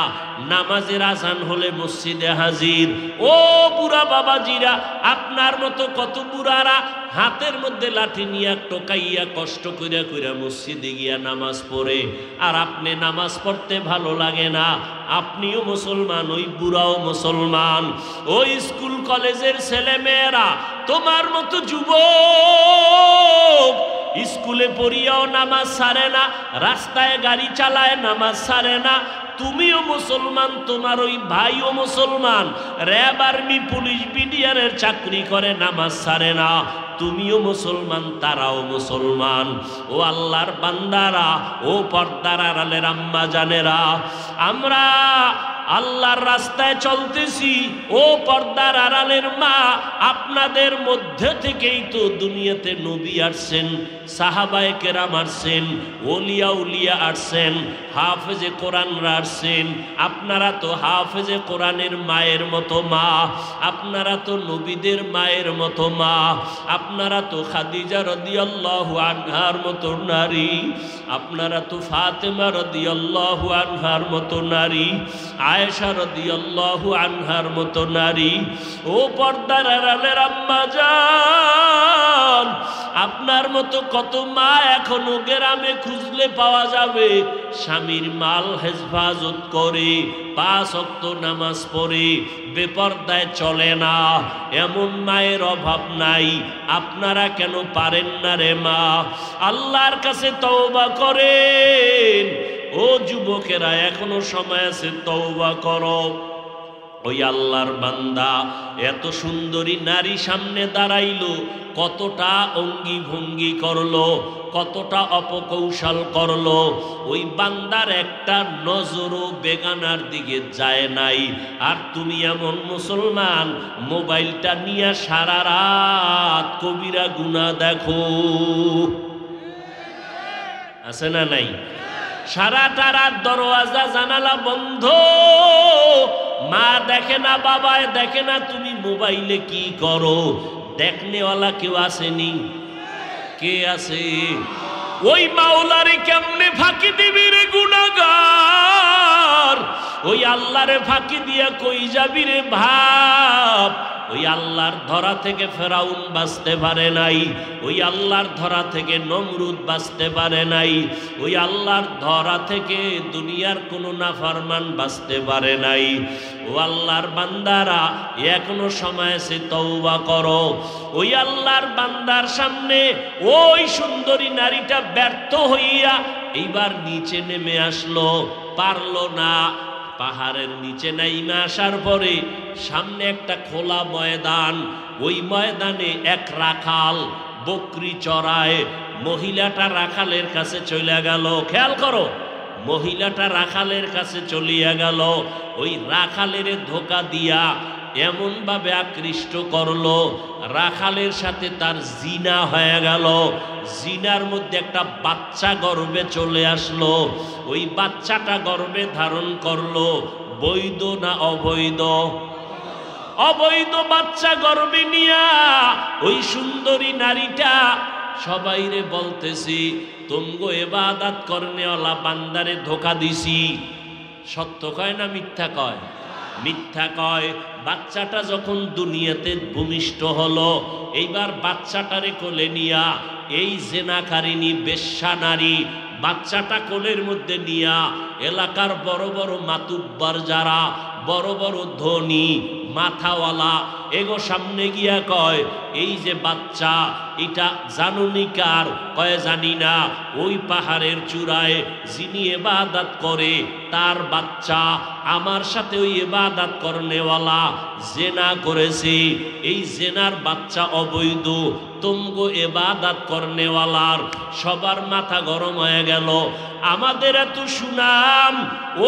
[SPEAKER 1] নামাজের আজান হলে মসজিদে হাজির। ও বুড়া বাবাজিরা, আপনার মতো কত বুড়ারা হাতের মধ্যে লাঠি নিয়ে টোকাইয়া কষ্ট কইরা কইরা মসজিদে গিয়া নামাজ পড়ে, আর আপনি নামাজ পড়তে ভালো লাগে না। আপনিও মুসলমান, ওই বুড়াও মুসলমান। ওই স্কুল কলেজের ছেলে মেয়েরা তোমার মতো যুবক স্কুলে পড়িয়াও নামাজ ছাড়ে না, রাস্তায় গাড়ি চালায় নামাজ ছাড়ে না। তুমিও মুসলমান, তোমার ওই ভাইও মুসলমান, র্যাব আর্মি পুলিশ বিডিআরের চাকরি করে, নামাজ ছাড়ে না। তুমিও মুসলমান, তারাও মুসলমান। ও আল্লাহর বান্দারা, ও পর্দার আড়ালের আম্মা জানেরা, আমরা আল্লাহর রাস্তায় চলতেছি। ও পর্দার আড়ালের মা, আপনাদের মধ্যে থেকেই তো দুনিয়াতে নবী আসছেন, সাহাবায়ে কেরাম আসছেন, ওলিয়া উলিয়া আসছেন, হাফেজে কোরআনরা আসছেন। আপনারা তো হাফেজে কোরআনের মায়ের মতো মা, আপনারা তো নবীদের মায়ের মতো মা, আপনারা তো খাদিজা রাদিয়াল্লাহু আনহার মতো নারী, আপনারা তো ফাতেমা রাদিয়াল্লাহু আনহার মতো নারী, আয়েশা রাদিয়াল্লাহু আনহার মতো নারী। ও পর্দার আড়ালের আম্মা জান, আপনার মতো কত মা এখনো গ্রামে খুঁজলে পাওয়া যাবে, স্বামীর মাল হেফাজত করে, 5 ওয়াক্ত নামাজ পড়ে, বেপরদায় চলে না। এমন মায়ের অভাব নাই। আপনারা কেন পারেন না রে মা? আল্লাহর কাছে তওবা করেন। ও যুবকেরা, এখনো সময় আছে, তওবা করো। ওই আল্লাহর বান্দা এত সুন্দরী নারী সামনে দাঁড়াইলো, কতটা অঙ্গি ভঙ্গি করলো, কতটা অপকৌশল করলো। ওই বান্দার একটা নজরও বেগানার দিকে যায় নাই। আর তুমি এমন মুসলমান, মোবাইলটা নিয়ে সারা রাত কবিরা গুনাহ দেখো, আছে না নাই? সারাটা রাত দরওয়াজা জানালা বন্ধ, মা দেখে না, বাবায় দেখে না, তুমি মোবাইলে কি করো। দেখনেওয়ালা কেউ আসেনি? কে আছে? ওই মাওলারে কেমনে ফাঁকি দিবি রে গুনাহগার? ওই আল্লাহরে ফাঁকি দিয়া কই যাবি রে ভাব? ওই আল্লাহর ধরা থেকে ফেরাউন বাঁচতে পারে নাই, ওই আল্লাহর ধরা থেকে নমরুদ বাঁচতে পারে নাই, ওই আল্লাহর ধরা থেকে দুনিয়ার কোনো নাফরমান বাঁচতে পারে নাই। ও আল্লাহর বান্দারা, এখনো সময় আছে, তওবা করো। ওই আল্লাহর বান্দার সামনে ওই সুন্দরী নারীটা ব্যর্থ হইয়া এইবার নিচে নেমে আসলো, পারলো না। পাহাড়ের নিচে নাইমা আসার পরে সামনে একটা খোলা ময়দান, ওই ময়দানে এক রাখাল বকরি চড়ায়। মহিলাটা রাখালের কাছে চলে গেল, খেয়াল করো, মহিলাটা রাখালের কাছে চলিয়া গেল। ওই রাখালের ধোকা দিয়া এমন ভাবে আকৃষ্ট করলো, রাখালের সাথে তার জিনা হয়ে গেল। জিনার মধ্যে একটা বাচ্চা গর্ভে চলে আসলো। ওই বাচ্চাটা গর্ভে ধারণ করলো। বৈধ না অবৈধ? অবৈধ বাচ্চা গর্ভে নিয়া ওই সুন্দরী নারীটা সবাইরে বলতেছি, তুমগো ইবাদত করনেওয়ালা বান্দারে ধোকা দিছি। সত্য কয় না মিথ্যা কয়? মিথ্যা কয়। বাচ্চাটা যখন দুনিয়াতে ভূমিষ্ঠ হলো, এইবার বাচ্চাটারে কোলে নিয়া এই জেনাকারিনী বেশ্যা নারী বাচ্চাটা কোলের মধ্যে নিয়া এলাকার বড় বড় মাতুব্বার যারা, বড় বড় ধনী মাথাওয়ালা, এগো সামনে গিয়া কয়, এই যে বাচ্চা, এটা জানুনি কার? কয় জানি না। ওই পাহাড়ের চূড়ায় যিনি ইবাদত করে তার বাচ্চা, আমার সাথে ওই ইবাদত করনেওয়ালা জেনা করেছে, এই জেনার বাচ্চা অবৈধ। তুমগো ইবাদত করনেওয়ালার সবার মাথা গরম হয়ে গেল। আমাদের এত সুনাম,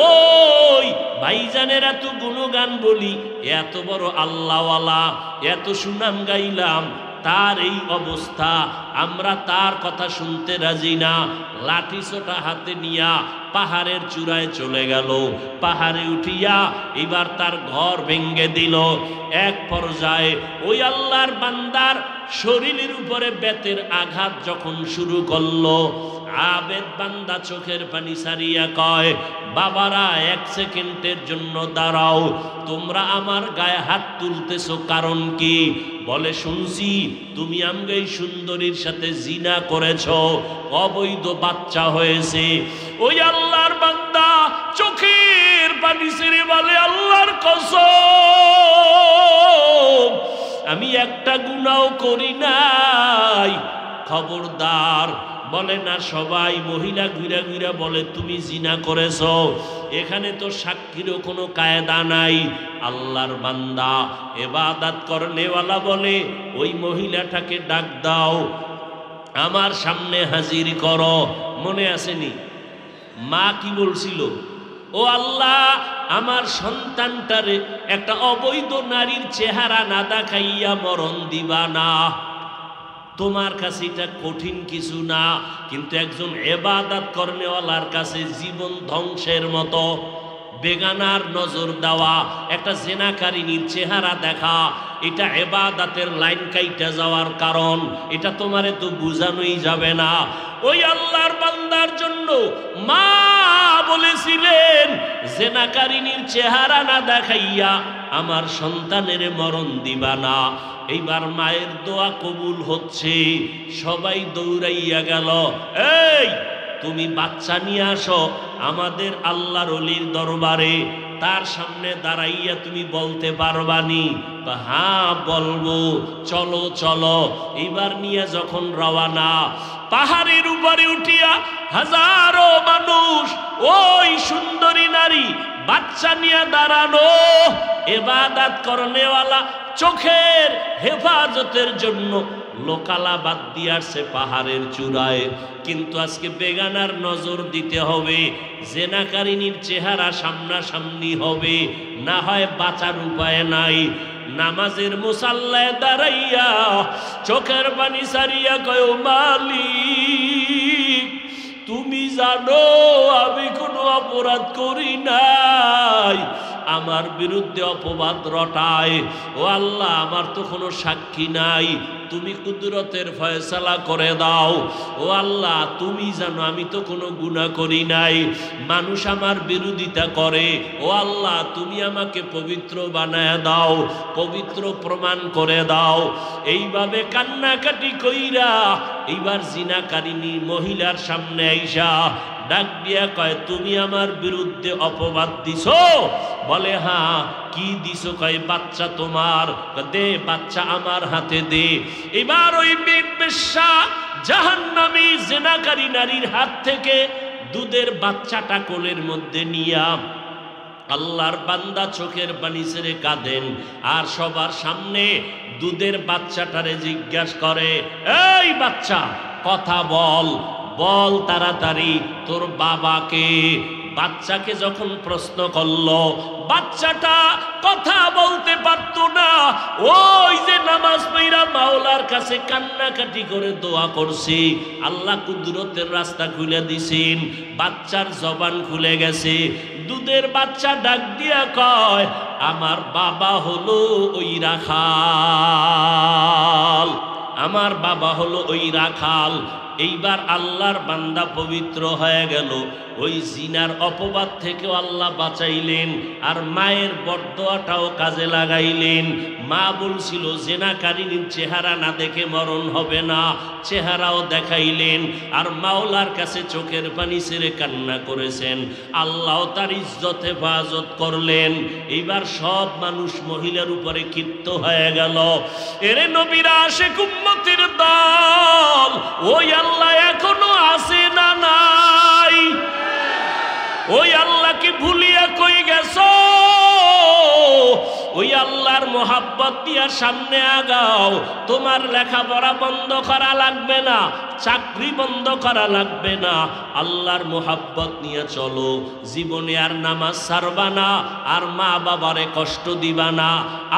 [SPEAKER 1] ওই ভাইজানের এত গুণগান বলি, এত বড় আল্লাহওয়ালা, এত সুনাম গাইলাম, তার এই অবস্থা, আমরা তার কথা শুনতে রাজি না। লাঠি সোটা হাতে নিয়া পাহাড়ের চূড়ায় চলে গেল। পাহাড়ে উঠিয়া এবার তার ঘর ভেঙ্গে দিল। এক পর্যায়ে ওই আল্লাহর বান্দার শরীরের উপরে বেতের আঘাত যখন শুরু করলো, আবেদ বান্দা চোখের পানি সারিয়া কয়, বাবারা 1 সেকেন্ডের জন্য দাঁড়াও, তোমরা আমার গায়ে হাত তুলতেছো কারণ কি? বলে, শুনছি তুমি আমগো এই সুন্দরীর সাথে জিনা করেছো, অবৈধ বাচ্চা হয়েছে। ওই আল্লাহর বান্দা চোখের পানি ছেড়ে বলে, আল্লাহর কসম আমি একটা গুনাহ করি নাই। খবরদার। বলে না, সবাই মহিলা ঘুরা ঘুরা বলে তুমি জিনা করেছো, এখানে তো সাক্ষীরও কোনো কায়দা নাই। আল্লাহর বান্দা ইবাদত করনেওয়ালা বলে, ওই মহিলাটাকে ডাক দাও, আমার সামনে হাজির করো। মনে আসেনি মা কি বলছিল? ও আল্লাহ, আমার সন্তানটারে একটা অবৈধ নারীর চেহারা না দেখাইয়া মরণ দিবা না। তোমার কাছে এটা কঠিন কিছু না, কিন্তু একজন ইবাদত করনেওয়ালার কাছে জীবন ধ্বংসের মতো। বেগানার নজর দেওয়া, একটা জেনাকারিনীর চেহারা দেখা, এটা ইবাদতের লাইন কাইটা যাওয়ার কারণ। এটা তোমারে তো বুঝানোই যাবে না। ওই আল্লাহর বান্দার জন্য মা বলেছিলেন, জেনাকারিনীর চেহারা না দেখাইয়া আমার সন্তানের মরণ দিবা না। এইবার মায়ের দোয়া কবুল হচ্ছে, সবাই দৌড়াইয়া গেল, এই তুমি বাচ্চা নিয়ে আসো আমাদের আল্লাহর ওলির দরবারে। তার সামনে দাঁড়াইয়া তুমি বলতে পারবানি? হ্যাঁ বলবো। চলো চলো। এইবার নিয়ে যখন রওয়ানা, পাহাড়ের উপরে উঠিয়া হাজারো মানুষ, ওই সুন্দরী নারী বাচ্চা নিয়ে দাঁড়ানো, ইবাদত করনেওয়ালা চোখের হেফাজতের জন্য লোকালা বাদ দিয়ে আসছে পাহাড়ের চূড়ায়। কিন্তু আজকে বেগানার নজর দিতে হবে, জেনাকারিনীর চেহারা সামনাসামনি হবে, না হয় বাঁচার উপায় নাই। নামাজের মুসাল্লায় দাঁড়াইয়া চোখের পানি সারিয়া কয়, মালিক তুমি জানো আমি কোনো অপরাধ করি নাই, আমার বিরুদ্ধে অপবাদ রটায়। ও আল্লাহ, আমার তো কোনো সাক্ষী নাই, তুমি কুদরতের ফয়সালা করে দাও। ও আল্লাহ, তুমি জানো আমি তো কোনো গুনাহ করি নাই, মানুষ আমার বিরোধিতা করে। ও আল্লাহ, তুমি আমাকে পবিত্র বানায় দাও, পবিত্র প্রমাণ করে দাও। এইভাবে কান্নাকাটি কইরা এইবার জিনাকারিনী মহিলার সামনে আইসা ডাক দিয়া কয়, তুমি আমার বিরুদ্ধে অপবাদ দিছো? বলে, হ্যাঁ। কি দিছো? কয়, বাচ্চা তোমার। দে বাচ্চা আমার হাতে দে। এবার ওই বেশ্যা জাহান্নামী জিনাকারী নারীর হাত থেকে দুধের বাচ্চাটা কোলের মধ্যে নিয়া আল্লাহর বান্দা চোখের পানি ছেড়ে কাঁদেন, আর সবার সামনে দুধের বাচ্চাটারে জিজ্ঞাসা করে, এই বাচ্চা কথা বল, বল তাড়াতাড়ি তোর বাবাকে। বাচ্চাকে যখন প্রশ্ন করলো, বাচ্চাটা কথা বলতে পারতো না। ওই যে নামাজ পড়া মাওলার কাছে কান্নাকাটি করে দোয়া করছি, আল্লাহ কুদরতের রাস্তা খুলে দিছেন, বাচ্চার জবান খুলে গেছে। দুধের বাচ্চা ডাক দিয়া কয়, আমার বাবা হলো ওই রাখাল, আমার বাবা হলো ওই রাখাল। এইবার আল্লাহর বান্দা পবিত্র হয়ে গেল, ওই জিনার অপবাদ থেকেও আল্লাহ বাঁচাইলেন, আর মায়ের বরদোয়াটাও কাজে লাগাইলেন। মা বলছিল জেনাকারিনীর চেহারা না দেখে মরণ হবে না, চেহারাও দেখাইলেন, আর মাওলার কাছে চোখের পানি ছেড়ে কান্না করেছেন, আল্লাহ তার ইজ্জত হেফাজত করলেন। এইবার সব মানুষ মহিলার উপরে ক্ষিপ্ত হয়ে গেল। এরে নবীরা আশিক উম্মতের দল, ওই আল্লাহ এখনো আছে না নাই? ওই আল্লাহকে ভুলিয়া কই গেছো? ওই আল্লাহর মোহাব্বত দিয়া সামনে আগাও। তোমার লেখাপড়া বন্ধ করা লাগবে না, চাকরি বন্ধ করা লাগবে না, আল্লাহর মোহাব্বত নিয়ে চলো। জীবনে আর নামাজ ছাড়বা না, আর মা বাবারে কষ্ট দিবা না,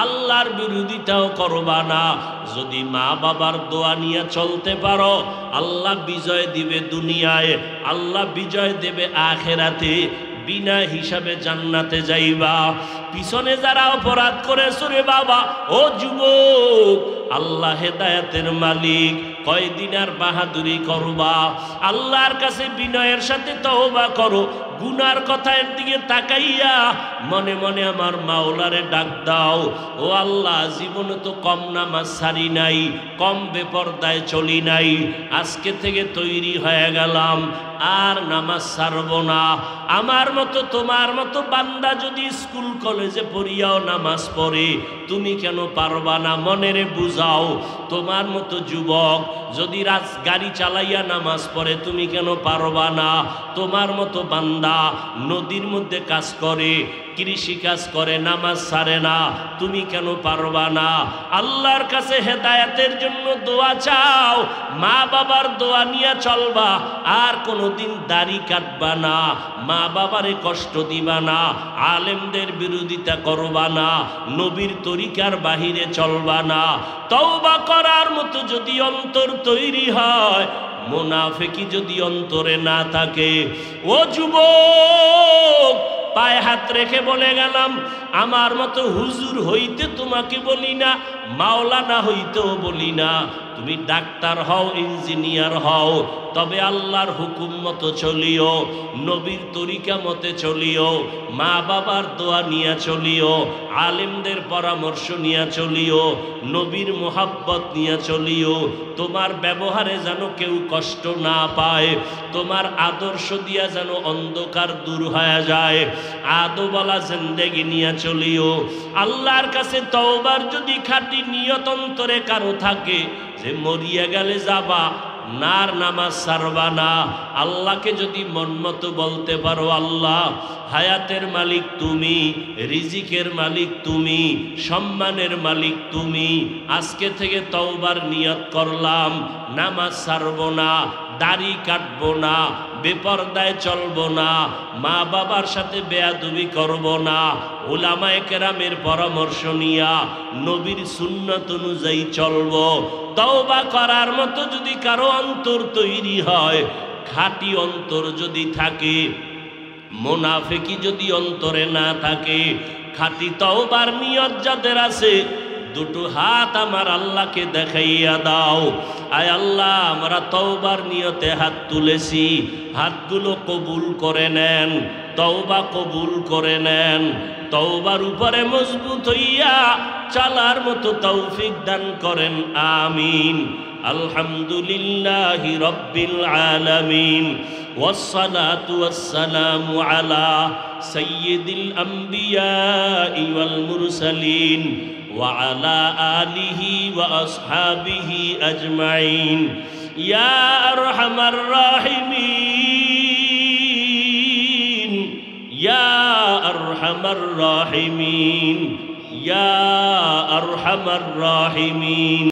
[SPEAKER 1] আল্লাহর বিরোধিতাও করবা না। যদি মা বাবার দোয়া নিয়ে চলতে পারো, আল্লাহ বিজয় দিবে দুনিয়ায়, আল্লাহ বিজয় দেবে আখিরাতে। বিনা হিসাবে জান্নাতে যাইবা। পিছনে যারা অপরাধ করেছো রে বাবা, ও যুবক, আল্লাহ হেদায়েতের মালিক, কয়দিন আর বাহাদুরি করবা? আল্লাহর কাছে বিনয়ের সাথে তওবা করো। গুনার কথার দিকে তাকাইয়া মনে মনে আমার মাওলারে ডাক দাও, ও আল্লাহ, জীবনে তো কম নামাজ ছাড়ি নাই, কম বেপরদায় চলি নাই, আজকে থেকে তৈরি হয়ে গেলাম, আর নামাজ ছাড়ব না। আমার মতো তোমার মতো বান্দা যদি স্কুল কলেজে পড়িয়াও নামাজ পড়ে, তুমি কেন পারবা না? মনেরে বুঝাও। তোমার মতো যুবক যদি গাড়ি চালাইয়া নামাজ পড়ে, তুমি কেন পারবা না? তোমার মতো বান্দা নদীর মধ্যে কাজ করে, কৃষি কাজ করে, নামাজ ছাড়ে না, তুমি কেন পারবা না? আল্লাহর কাছে হেদায়েতের জন্য দোয়া চাও, মা বাবার দোয়া নিয়ে চলবা, আর কোনোদিন দাড়ি কাটবা না, মা বাবারে কষ্ট দিবা না, আলেমদের বিরোধিতা করবা না, নবীর তরিকার বাহিরে চলবা না। তওবা করার মতো যদি অন্তর তৈরি হয়, মুনাফিকি যদি অন্তরে না থাকে, ও যুবক, পায়ে হাত রেখে বলে গেলাম, আমার মতো হুজুর হইতে তোমাকে বলি না, মাওলানা হইতেও বলি না, তুমি ডাক্তার হও, ইঞ্জিনিয়ার হও, তবে আল্লাহর হুকুম মতো চলিও, নবীর তরিকা মতে চলিও, মা বাবার দোয়া নিয়ে চলিও, আলেমদের পরামর্শ নিয়ে চলিও, নবীর মোহাব্বত নিয়ে চলিও। তোমার ব্যবহারে যেন কেউ কষ্ট না পায়, তোমার আদর্শ দিয়া যেন অন্ধকার দূর হয়ে যায়, আদবলা জিন্দেগি নিয়ে চলিও। আল্লাহর কাছে তওবার যদি খাঁটি নিয়ত অন্তরে কারো থাকে যে মরিয়া গেলে যাবা, নার নামাজ ছাড়বা না, আল্লাহকে যদি মন মতো বলতে পারো, আল্লাহ হায়াতের মালিক তুমি, রিজিকের মালিক তুমি, সম্মানের মালিক তুমি, আজকে থেকে তওবার নিয়ত করলাম, নামাজ ছাড়বো না, দাড়ি কাটবো না, বেপরদায় চলবো না, মা বাবার সাথে বেয়াদবি করব না, উলামায়ে কেরামের পরামর্শ নিয়া নবীর সুন্নাত অনুযায়ী চলবো। তওবা করার মতো যদি কারো অন্তর তৈরি হয়, খাঁটি অন্তর যদি থাকে, মুনাফিকি যদি অন্তরে না থাকে, খাঁটি তওবার নিয়ত যাদের আছে, দুটো হাত আমার আল্লাহকে দেখাইয়া দাও। আয় আল্লাহ, আমরা তওবার নিয়তে হাত তুলেছি, হাতগুলো কবুল করে নেন, তওবা কবুল করে নেন, তওবার উপরে মজবুত হইয়া চলার মতো তৌফিক দান করেন, আমিন। আলহামদুলিল্লাহি রাব্বিল আলামিন, ওয়াসসালাতু ওয়াসসালামু আলা সাইয়্যিদিল আমবিয়াই ওয়াল মুরসালিন ওয়া আলা আলিহি ওয়া আসহাবিহি আজমাইন। ইয়া আরহামার রাহিমিন, ইয়া আরহামার রাহিমিন, ইয়া আরহামার রাহিমিন।